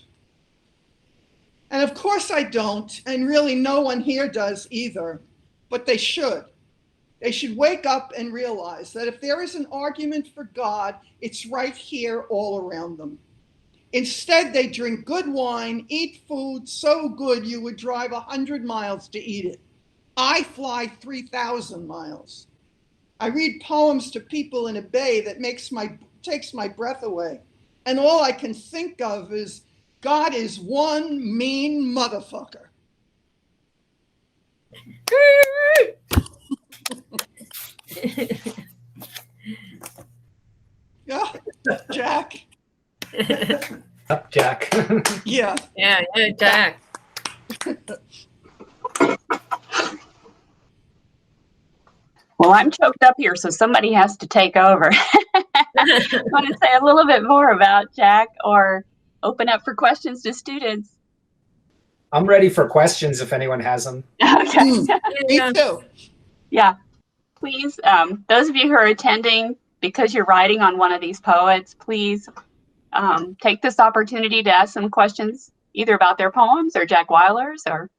And of course I don't, and really no one here does either, but they should. They should wake up and realize that if there is an argument for God, it's right here all around them. Instead, they drink good wine, eat food so good you would drive 100 miles to eat it. I fly 3,000 miles. I read poems to people in a bay that takes my breath away. And all I can think of is, God is one mean motherfucker. Yeah, Jack. Up, Jack. Yeah. Yeah, Jack. Well, I'm choked up here, so somebody has to take over. Want to say a little bit more about Jack or open up for questions to students? I'm ready for questions if anyone has them. Okay. Me too. Yeah. Please, those of you who are attending, because you're writing on one of these poets, please take this opportunity to ask some questions, either about their poems or Jack Weiler's or.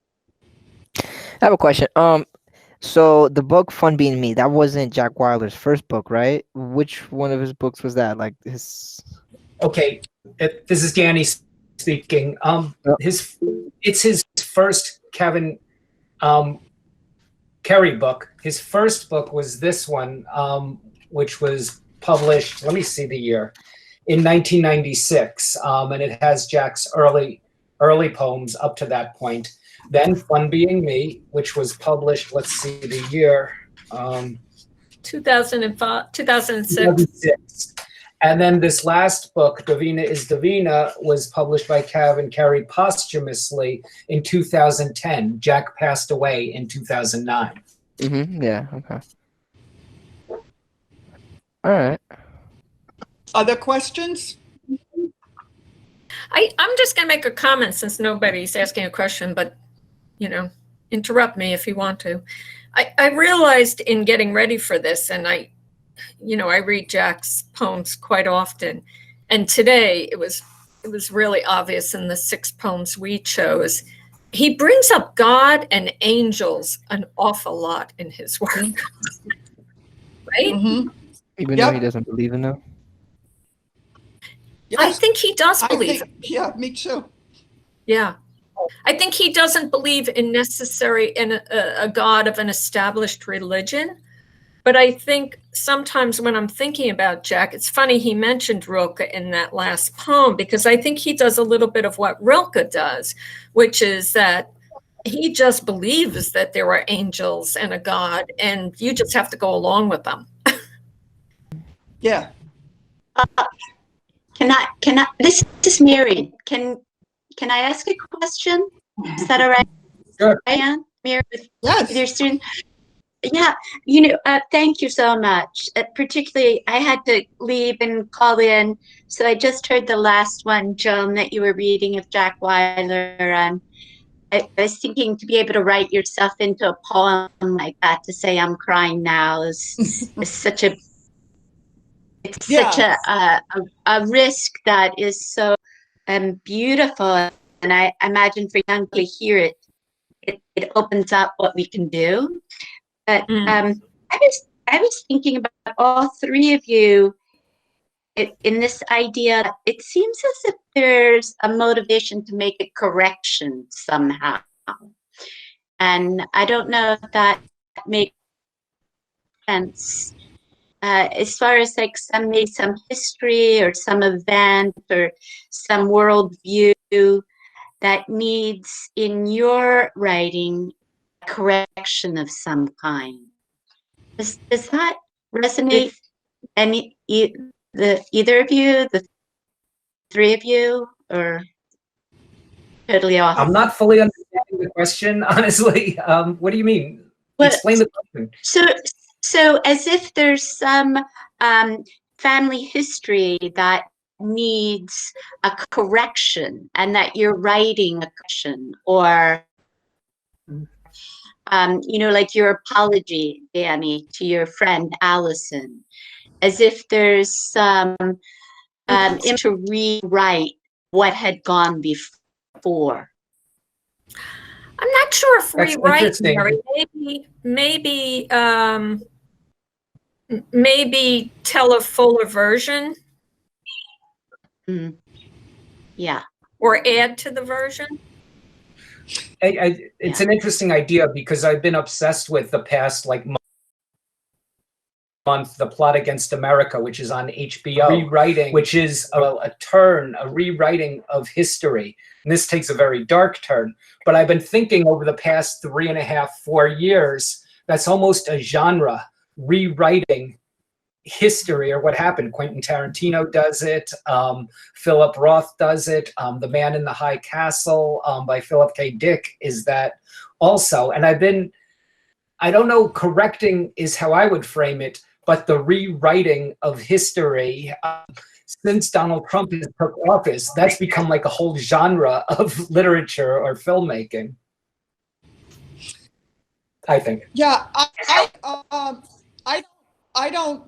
I have a question. So the book Fun Being Me, that wasn't Jack Weiler's first book, right? Which one of his books was that? Like his. Okay, this is Danny speaking. It's his first CavanKerry book. His first book was this one, which was published. Let me see the year, in 1996, and it has Jack's early poems up to that point. Then Fun Being Me, which was published. Let's see the year. 2005, 2006. 2006. And then this last book, Davina is Davina, was published by CavanKerry posthumously in 2010. Jack passed away in 2009. Mm-hmm. Yeah. Okay. All right. Other questions? I'm just going to make a comment since nobody's asking a question, but, interrupt me if you want to. I realized in getting ready for this, and I read Jack's poems quite often. And today it was really obvious in the 6 poems we chose. He brings up God and angels an awful lot in his work. Right? Mm-hmm. Even though he doesn't believe in them? Yes. I think he does believe. Yeah, me too. Yeah. I think he doesn't believe in a God of an established religion. But I think sometimes when I'm thinking about Jack, it's funny he mentioned Rilke in that last poem, because I think he does a little bit of what Rilke does, which is that he just believes that there are angels and a God, and you just have to go along with them. Yeah. Can I, this is Mary. Can I ask a question? Is that all right? Sure. Diane? Mary, Yes. with your student? Yeah, thank you so much. Particularly, I had to leave and call in, so I just heard the last one, Joan, that you were reading of Jack Weiler. And I was thinking to be able to write yourself into a poem like that, to say I'm crying now is such a risk that is so beautiful. And I imagine for young people to hear it, it opens up what we can do. But I was thinking about all 3 of you in this idea. It seems as if there's a motivation to make a correction somehow. And I don't know if that makes sense. As far as like some history or some event or some worldview that needs in your writing correction of some kind. Does that resonate? Either of you, the 3 of you, or totally off? I'm not fully understanding the question, honestly. What do you mean? Explain the question. So as if there's some family history that needs a correction, and that you're writing a correction, or like your apology, Danny, to your friend Allison, as if there's some to rewrite what had gone before. I'm not sure if That's rewrite, interesting. Mary. Maybe tell a fuller version Yeah. or add to the version. It's an interesting idea because I've been obsessed with the past like month, The Plot Against America, which is on HBO, rewriting, which is a rewriting of history. And this takes a very dark turn. But I've been thinking over the past 3.5, 4 years, that's almost a genre, rewriting history or what happened. Quentin Tarantino does it. Philip Roth does it. The Man in the High Castle by Philip K. Dick is that also. And I don't know, correcting is how I would frame it, but the rewriting of history since Donald Trump has took office, that's become like a whole genre of literature or filmmaking, I think. Yeah, I don't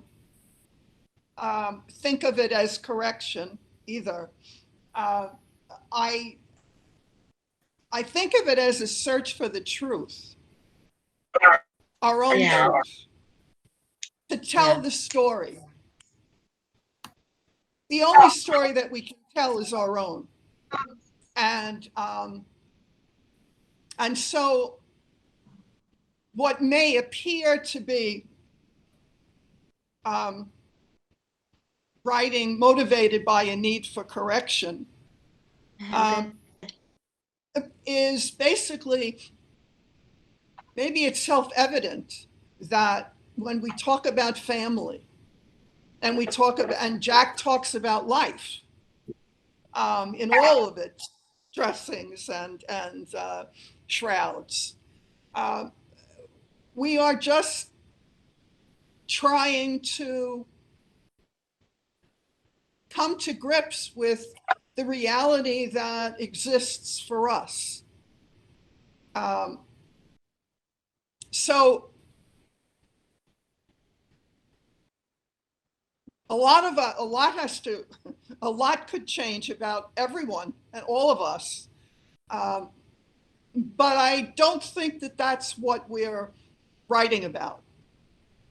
think of it as correction either. I think of it as a search for the truth, our own truth, to tell the story. The only story that we can tell is our own, and so what may appear to be writing motivated by a need for correction is basically, maybe it's self-evident that when we talk about family and we talk about, and Jack talks about life in all of its dressings and shrouds, we are just trying to come to grips with the reality that exists for us. So a lot could change about everyone and all of us. But I don't think that that's what we're writing about.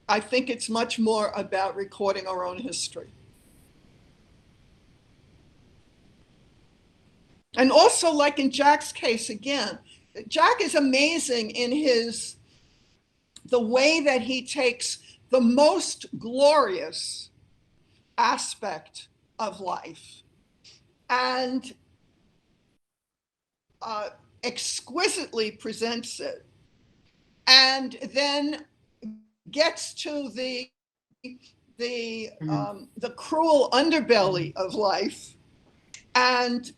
I think it's much more about recording our own history. And also, like in Jack's case, again, Jack is amazing in the way that he takes the most glorious aspect of life and exquisitely presents it, and then gets to the cruel underbelly of life and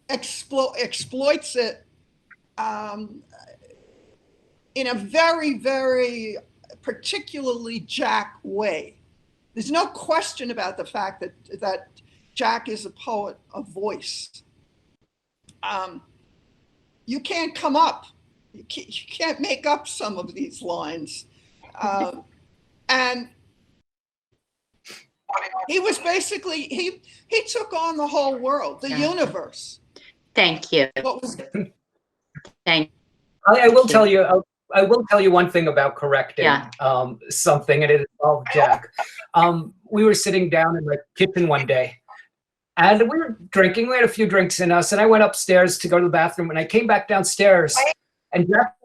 exploits it in a very, very particularly Jack way. There's no question about the fact that Jack is a poet of voice. You can't come up. You can't make up some of these lines. And he was basically, he took on the whole world, the universe. Thank you. What was Thank I will tell you. I will tell you one thing about correcting something, and it involved Jack. We were sitting down in the kitchen one day, and we were drinking. We had a few drinks in us, and I went upstairs to go to the bathroom. And I came back downstairs, and Jack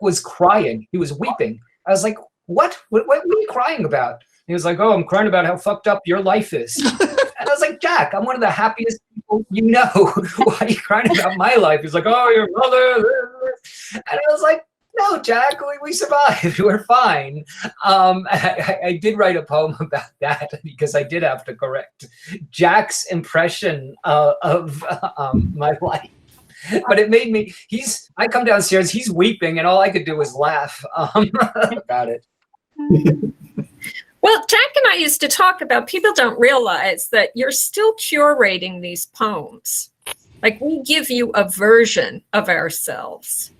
was crying. He was weeping. I was like, "What? What are you crying about?" He was like, "Oh, I'm crying about how fucked up your life is." And I was like, "Jack, I'm one of the happiest people you know. Why are you crying about my life?" He's like, "Oh, your mother." And I was like, "No, Jack, we survived. We're fine." I did write a poem about that because I did have to correct Jack's impression of my life. But it made me, I come downstairs, he's weeping, and all I could do was laugh about it. Well, Jack and I used to talk about, people don't realize that you're still curating these poems. Like, we give you a version of ourselves.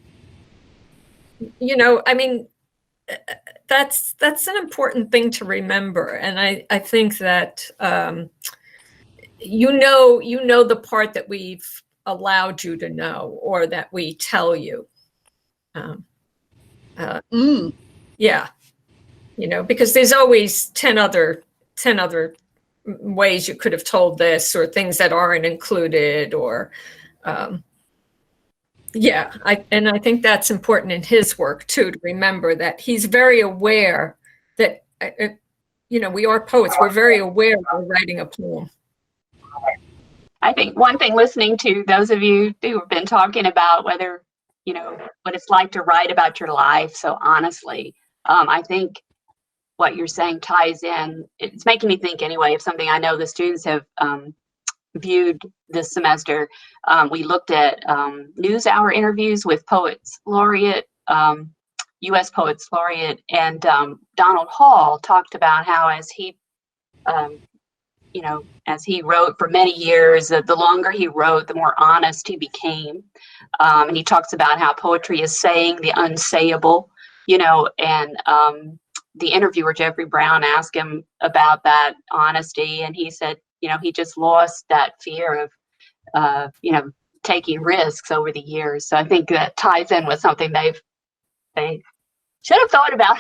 You know, I mean, that's an important thing to remember. And I think that, you know the part that we've allowed you to know or that we tell you. Yeah, because there's always 10 other ways you could have told this, or things that aren't included, or I think that's important in his work too, to remember that he's very aware that we are poets. We're very aware we're writing a poem. I think one thing, listening to those of you who have been talking about whether, what it's like to write about your life so honestly, I think what you're saying ties in. It's making me think anyway of something I know the students have viewed this semester. We looked at NewsHour interviews with poets laureate, U.S. poets laureate, and Donald Hall talked about how as he wrote for many years, the longer he wrote, the more honest he became. And he talks about how poetry is saying the unsayable, and the interviewer, Jeffrey Brown, asked him about that honesty. And he said, he just lost that fear of, taking risks over the years. So I think that ties in with something they should have thought about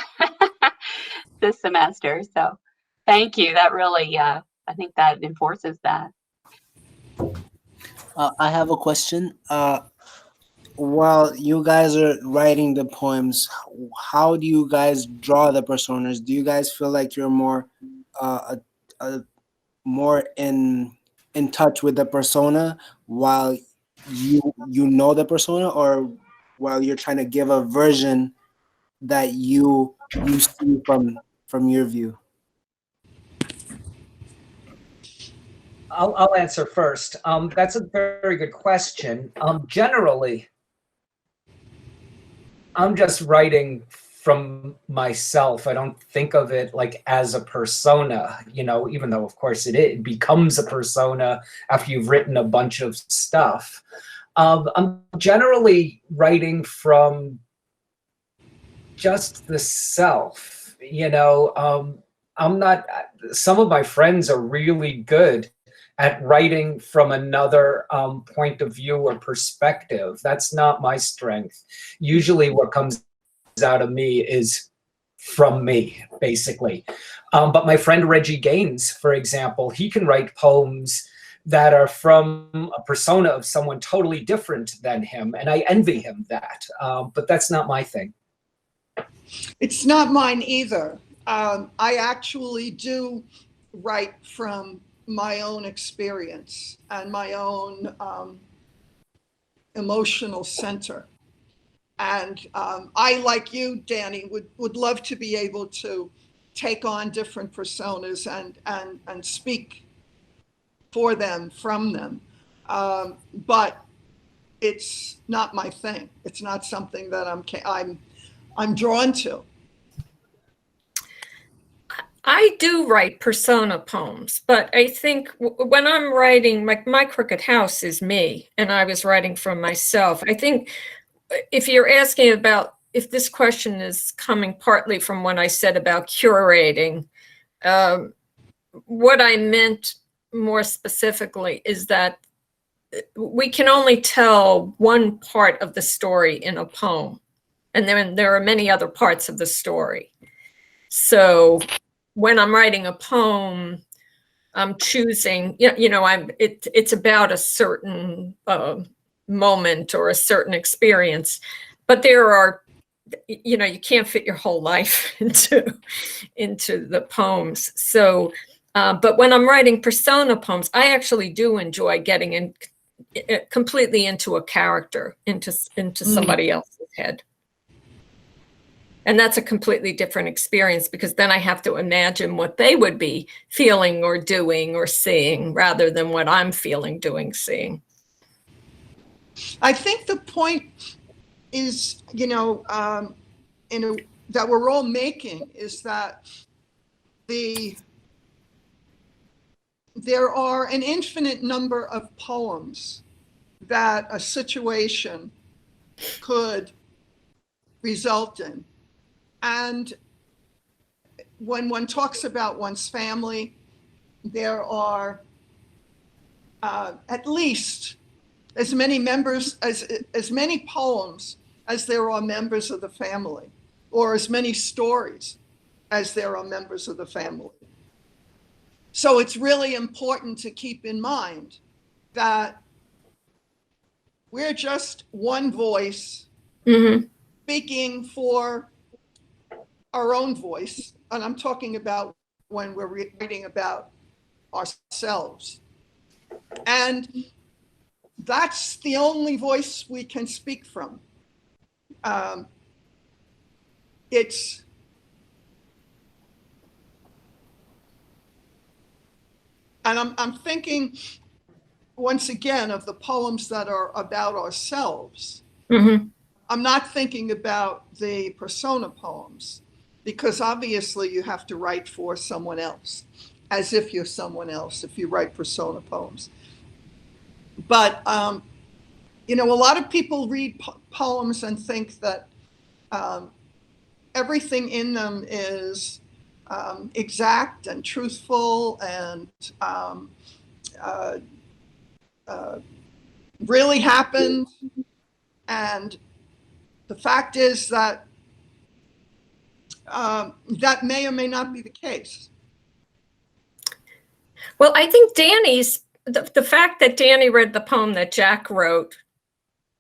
this semester. So thank you. That really, I think that enforces that. I have a question. While you guys are writing the poems, how do you guys draw the personas? Do you guys feel like you're more more in touch with the persona while you know the persona, or while you're trying to give a version that you see from your view? I'll answer first. That's a very good question. Generally, I'm just writing from myself. I don't think of it like as a persona, even though, of course, it becomes a persona after you've written a bunch of stuff. I'm generally writing from just the self, I'm not, some of my friends are really good at writing from another point of view or perspective. That's not my strength. Usually what comes out of me is from me, basically. But my friend Reggie Gaines, for example, he can write poems that are from a persona of someone totally different than him, and I envy him that. But that's not my thing. It's not mine either. I actually do write from my own experience and my own emotional center. And I, like you, Danny, would love to be able to take on different personas and speak for them, from them. But it's not my thing. It's not something that I'm drawn to. I do write persona poems, but I think when I'm writing, like My Crooked House is me, and I was writing from myself. I think if you're asking about, if this question is coming partly from what I said about curating, what I meant more specifically is that we can only tell one part of the story in a poem, and then there are many other parts of the story. So when I'm writing a poem, I'm choosing, it's about a certain moment or a certain experience, but there are, you can't fit your whole life into the poems. So, but when I'm writing persona poems, I actually do enjoy getting in completely into a character, into somebody else's head. And that's a completely different experience, because then I have to imagine what they would be feeling or doing or seeing, rather than what I'm feeling, doing, seeing. I think the point is, that we're all making is that there are an infinite number of poems that a situation could result in. And when one talks about one's family, there are at least as many members, as many poems as there are members of the family, or as many stories as there are members of the family. So it's really important to keep in mind that we're just one voice speaking for our own voice. And I'm talking about when we're reading about ourselves. And that's the only voice we can speak from. And I'm thinking once again of the poems that are about ourselves. I'm not thinking about the persona poems, because obviously you have to write for someone else, as if you're someone else, if you write persona poems. But, you know, a lot of people read poems and think that everything in them is exact and truthful and really happened. And the fact is that that may or may not be the case. Well, I think Danny's, the fact that Danny read the poem that Jack wrote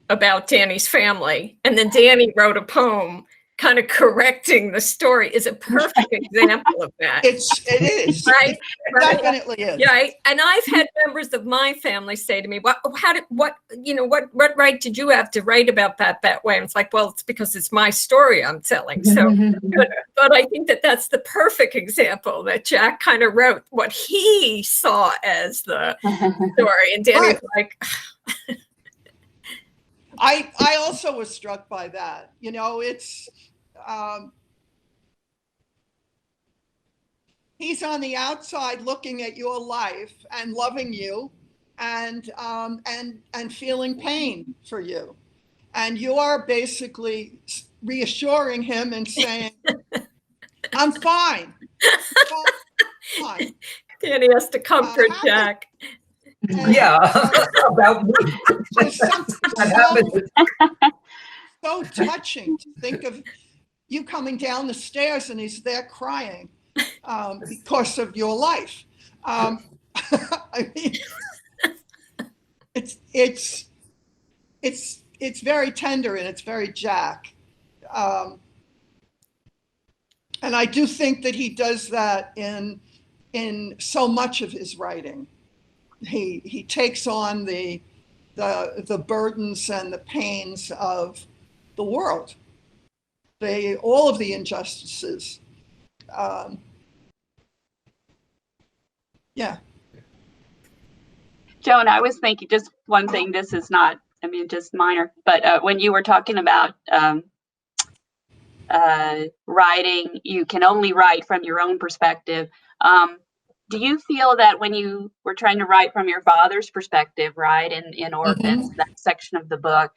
about Danny's family, and then Danny wrote a poem kind of correcting the story, is a perfect example of that. It is. Right? It definitely is. Yeah, right. And I've had members of my family say to me, what right did you have to write about that way? And it's like, well, it's because it's my story I'm telling. So, but I think that that's the perfect example that Jack kind of wrote what he saw as the story. And Danny's like, I also was struck by that. You know, it's, he's on the outside looking at your life and loving you and feeling pain for you. And you are basically reassuring him and saying, I'm fine. Fine. Danny has to comfort Jack. And, Yeah, about me. there's something so touching to think of you coming down the stairs and he's there crying because of your life. I mean, it's very tender and it's very Jack. And I do think that he does that in so much of his writing. He takes on the burdens and the pains of the world, all of the injustices. Yeah. Joan, I was thinking just one thing. This is not, I mean, just minor, but when you were talking about writing, you can only write from your own perspective. Do you feel that when you were trying to write from your father's perspective, right, in Orphans, that section of the book,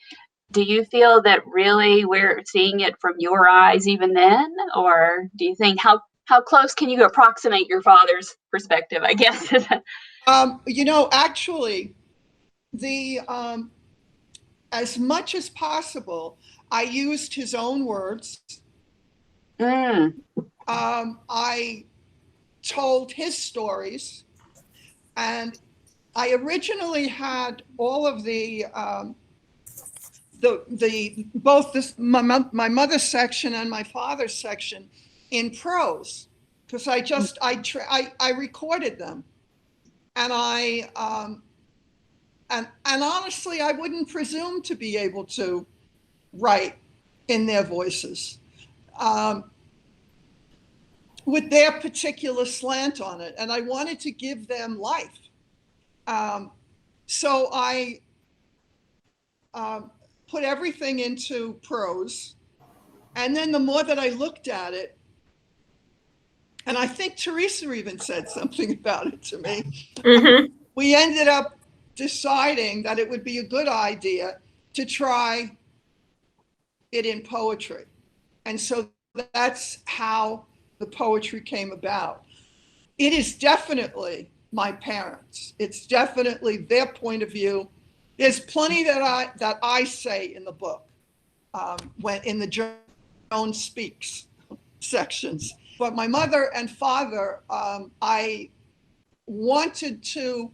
do you feel that really we're seeing it from your eyes even then? Or do you think, how close can you approximate your father's perspective, I guess? You know, actually, as much as possible, I used his own words. I told his stories, and I originally had all of my mother's section and my father's section in prose, because I recorded them, and and honestly I wouldn't presume to be able to write in their voices. With their particular slant on it. And I wanted to give them life. So I put everything into prose. And then the more that I looked at it, and I think Teresa even said something about it to me, we ended up deciding that it would be a good idea to try it in poetry. And so that's how the poetry came about. It is definitely my parents. It's definitely their point of view. There's plenty that I say in the book when in the Joan Speaks sections. But my mother and father, I wanted to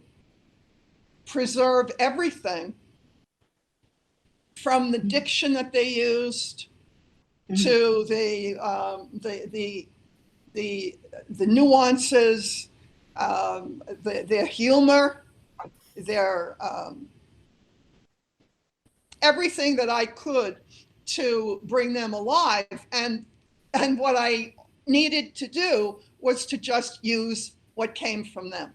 preserve everything from the diction that they used to the nuances, their humor, their everything that I could to bring them alive. And what I needed to do was to just use what came from them.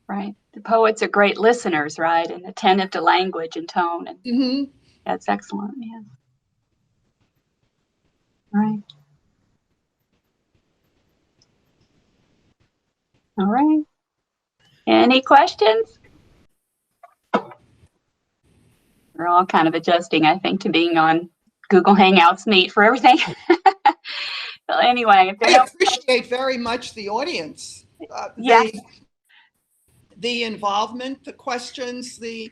Right. The poets are great listeners, right? And attentive to language and tone. And that's excellent. Yeah. Right. All right. Any questions? We're all kind of adjusting, I think, to being on Google Hangouts Meet for everything. Well, anyway, if I appreciate very much the audience. Yes. The involvement, the questions, the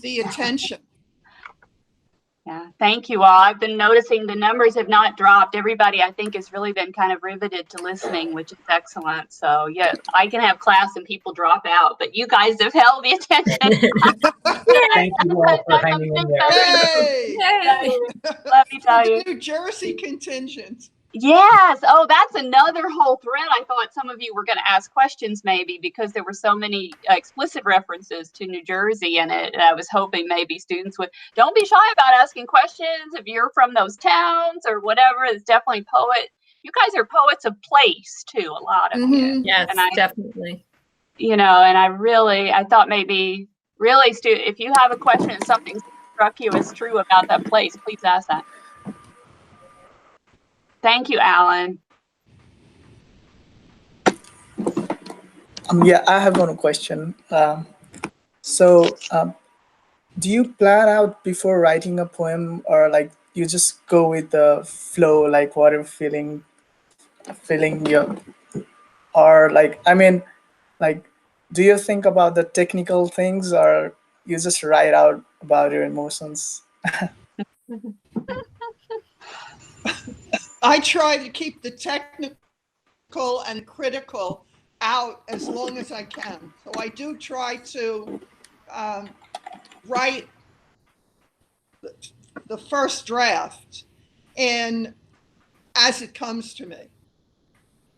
attention. Yeah, thank you all. I've been noticing the numbers have not dropped. Everybody, I think, has really been kind of riveted to listening, which is excellent. So, yeah, I can have class and people drop out, but you guys have held the attention. Thank you all for hanging in there. Hey! Let me tell you. The New Jersey contingent. Yes. Oh, that's another whole thread. I thought some of you were going to ask questions maybe because there were so many explicit references to New Jersey in it. And I was hoping maybe students would, don't be shy about asking questions if you're from those towns or whatever. It's definitely you guys are poets of place too, a lot of you. Yes, and definitely. You know, and I thought maybe really, if you have a question and something struck you as true about that place, please ask that. Thank you, Alan. Yeah, I have one question. Do you plan out before writing a poem, or like you just go with the flow, like whatever feeling you, or like, I mean, like, do you think about the technical things, or you just write out about your emotions? I try to keep the technical and critical out as long as I can. So I do try to write the first draft as it comes to me.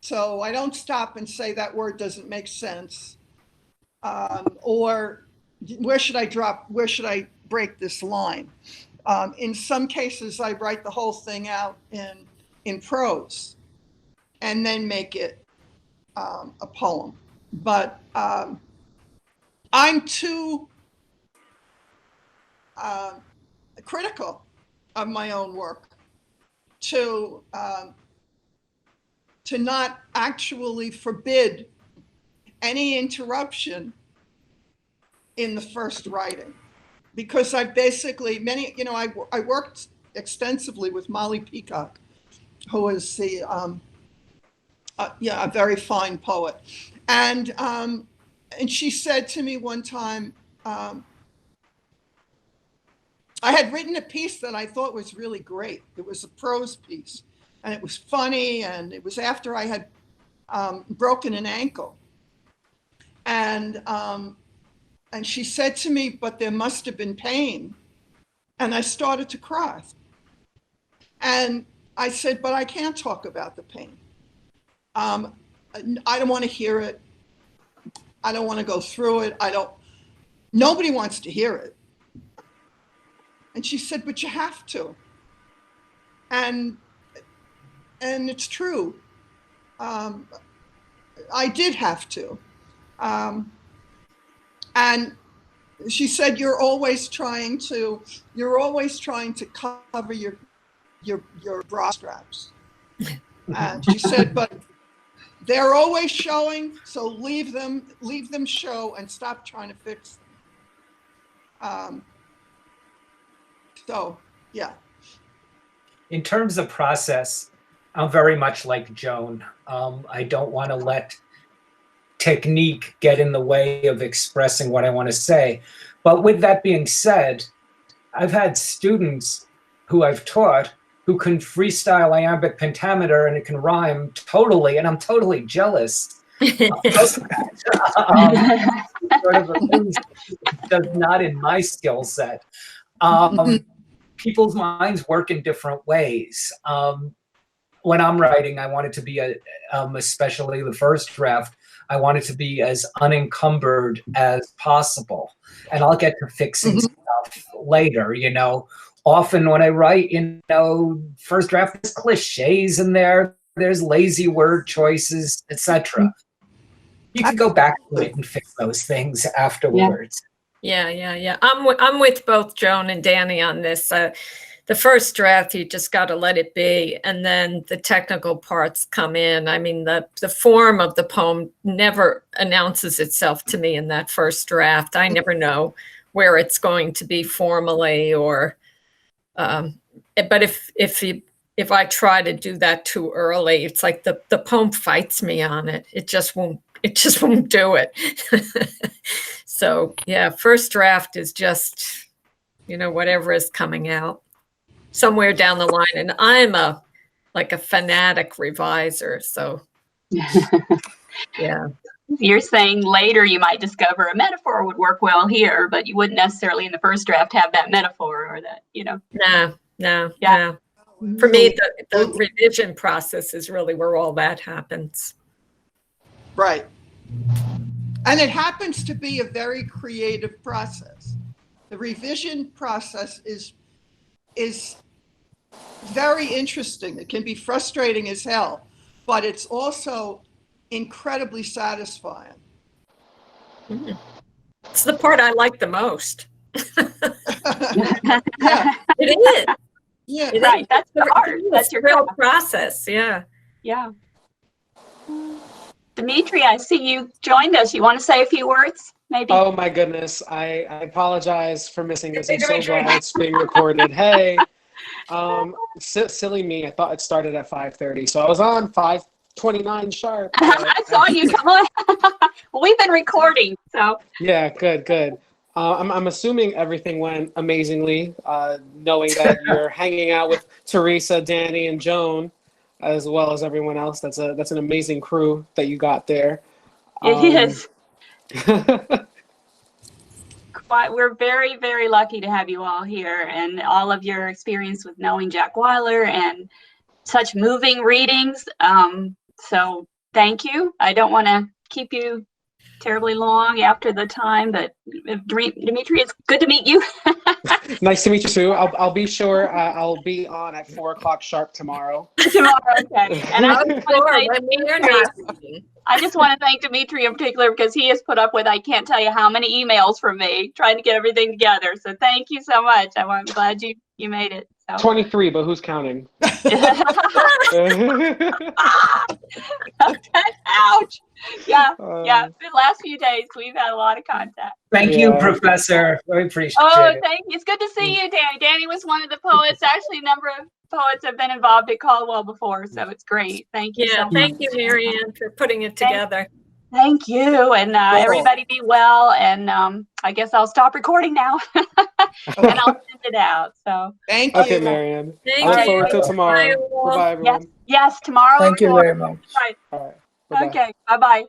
So I don't stop and say that word doesn't make sense. Or where should I break this line? In some cases, I write the whole thing out in prose and then make it a poem. But I'm too critical of my own work to not actually forbid any interruption in the first writing. Because I basically, I worked extensively with Molly Peacock, who is a very fine poet. And she said to me one time, I had written a piece that I thought was really great. It was a prose piece, and it was funny, and it was after I had broken an ankle. And she said to me, but there must have been pain. And I started to cry. And I said, but I can't talk about the pain. I don't want to hear it. I don't want to go through it. Nobody wants to hear it. And she said, but you have to. And it's true. I did have to. And she said, you're always trying to cover your bra straps. And she said, but they're always showing, so leave them show and stop trying to fix them. So, yeah. In terms of process, I'm very much like Joan. I don't want to let technique get in the way of expressing what I want to say. But with that being said, I've had students who I've taught who can freestyle iambic pentameter and it can rhyme totally, and I'm totally jealous. Sort of a thing that's not in my skill set. People's minds work in different ways. When I'm writing, I want it to be, especially the first draft, I want it to be as unencumbered as possible. And I'll get to fixing stuff later, you know. Often when I write, you know, first draft, there's cliches in there, there's lazy word choices, etc. You can go back to it and fix those things afterwards. Yeah. I'm with both Joan and Danny on this. The first draft, you just got to let it be, and then the technical parts come in. I mean, the form of the poem never announces itself to me in that first draft. I never know where it's going to be formally, or but if I try to do that too early, it's like the poem fights me on it. It just won't do it. So yeah, first draft is just, you know, whatever is coming out somewhere down the line. And I'm a fanatic reviser. So yeah. You're saying later you might discover a metaphor would work well here, but you wouldn't necessarily in the first draft have that metaphor or that, you know. No. For me, the revision process is really where all that happens. Right. And it happens to be a very creative process. The revision process is very interesting. It can be frustrating as hell, but it's also incredibly satisfying. It's the part I like the most. Yeah. It is. Yeah. Right. That's the art. That's your real process. Yeah. Yeah. Dimitri, I see you joined us. You want to say a few words, maybe? Oh my goodness. I apologize for missing this. I'm so glad it's being recorded. Hey, silly me. I thought it started at 5:30. So I was on 5:29 sharp. I saw you come on. Well, we've been recording, so. Yeah, good. I'm assuming everything went amazingly, knowing that you're hanging out with Teresa, Danny, and Joan, as well as everyone else. That's an amazing crew that you got there. It is. We're very, very lucky to have you all here, and all of your experience with knowing Jack Weiler and such moving readings. So thank you. I don't want to keep you terribly long after the time, but Dimitri, it's good to meet you. Nice to meet you too. I'll be sure I'll be on at 4:00 sharp tomorrow. Okay. And I just want to thank Dimitri in particular, because he has put up with, I can't tell you how many emails from me trying to get everything together. So thank you so much. I'm glad you made it. So. 23, but who's counting? Ouch. Yeah. The last few days we've had a lot of contact. Thank you, Professor. I appreciate it. Thank you. It's good to see you, Danny. Danny was one of the poets. Actually, a number of poets have been involved at Caldwell before, so it's great. Thank you. Yeah, thank you, Marianne, for putting it together. Thank you, and everybody be well. And I guess I'll stop recording now, and I'll send it out. So thank you. Okay, Marianne. Thank I look you. forward to tomorrow. Bye, Bye, everyone. Yes, tomorrow. Thank you very much. Right. All right. Bye-bye. Okay. Bye-bye.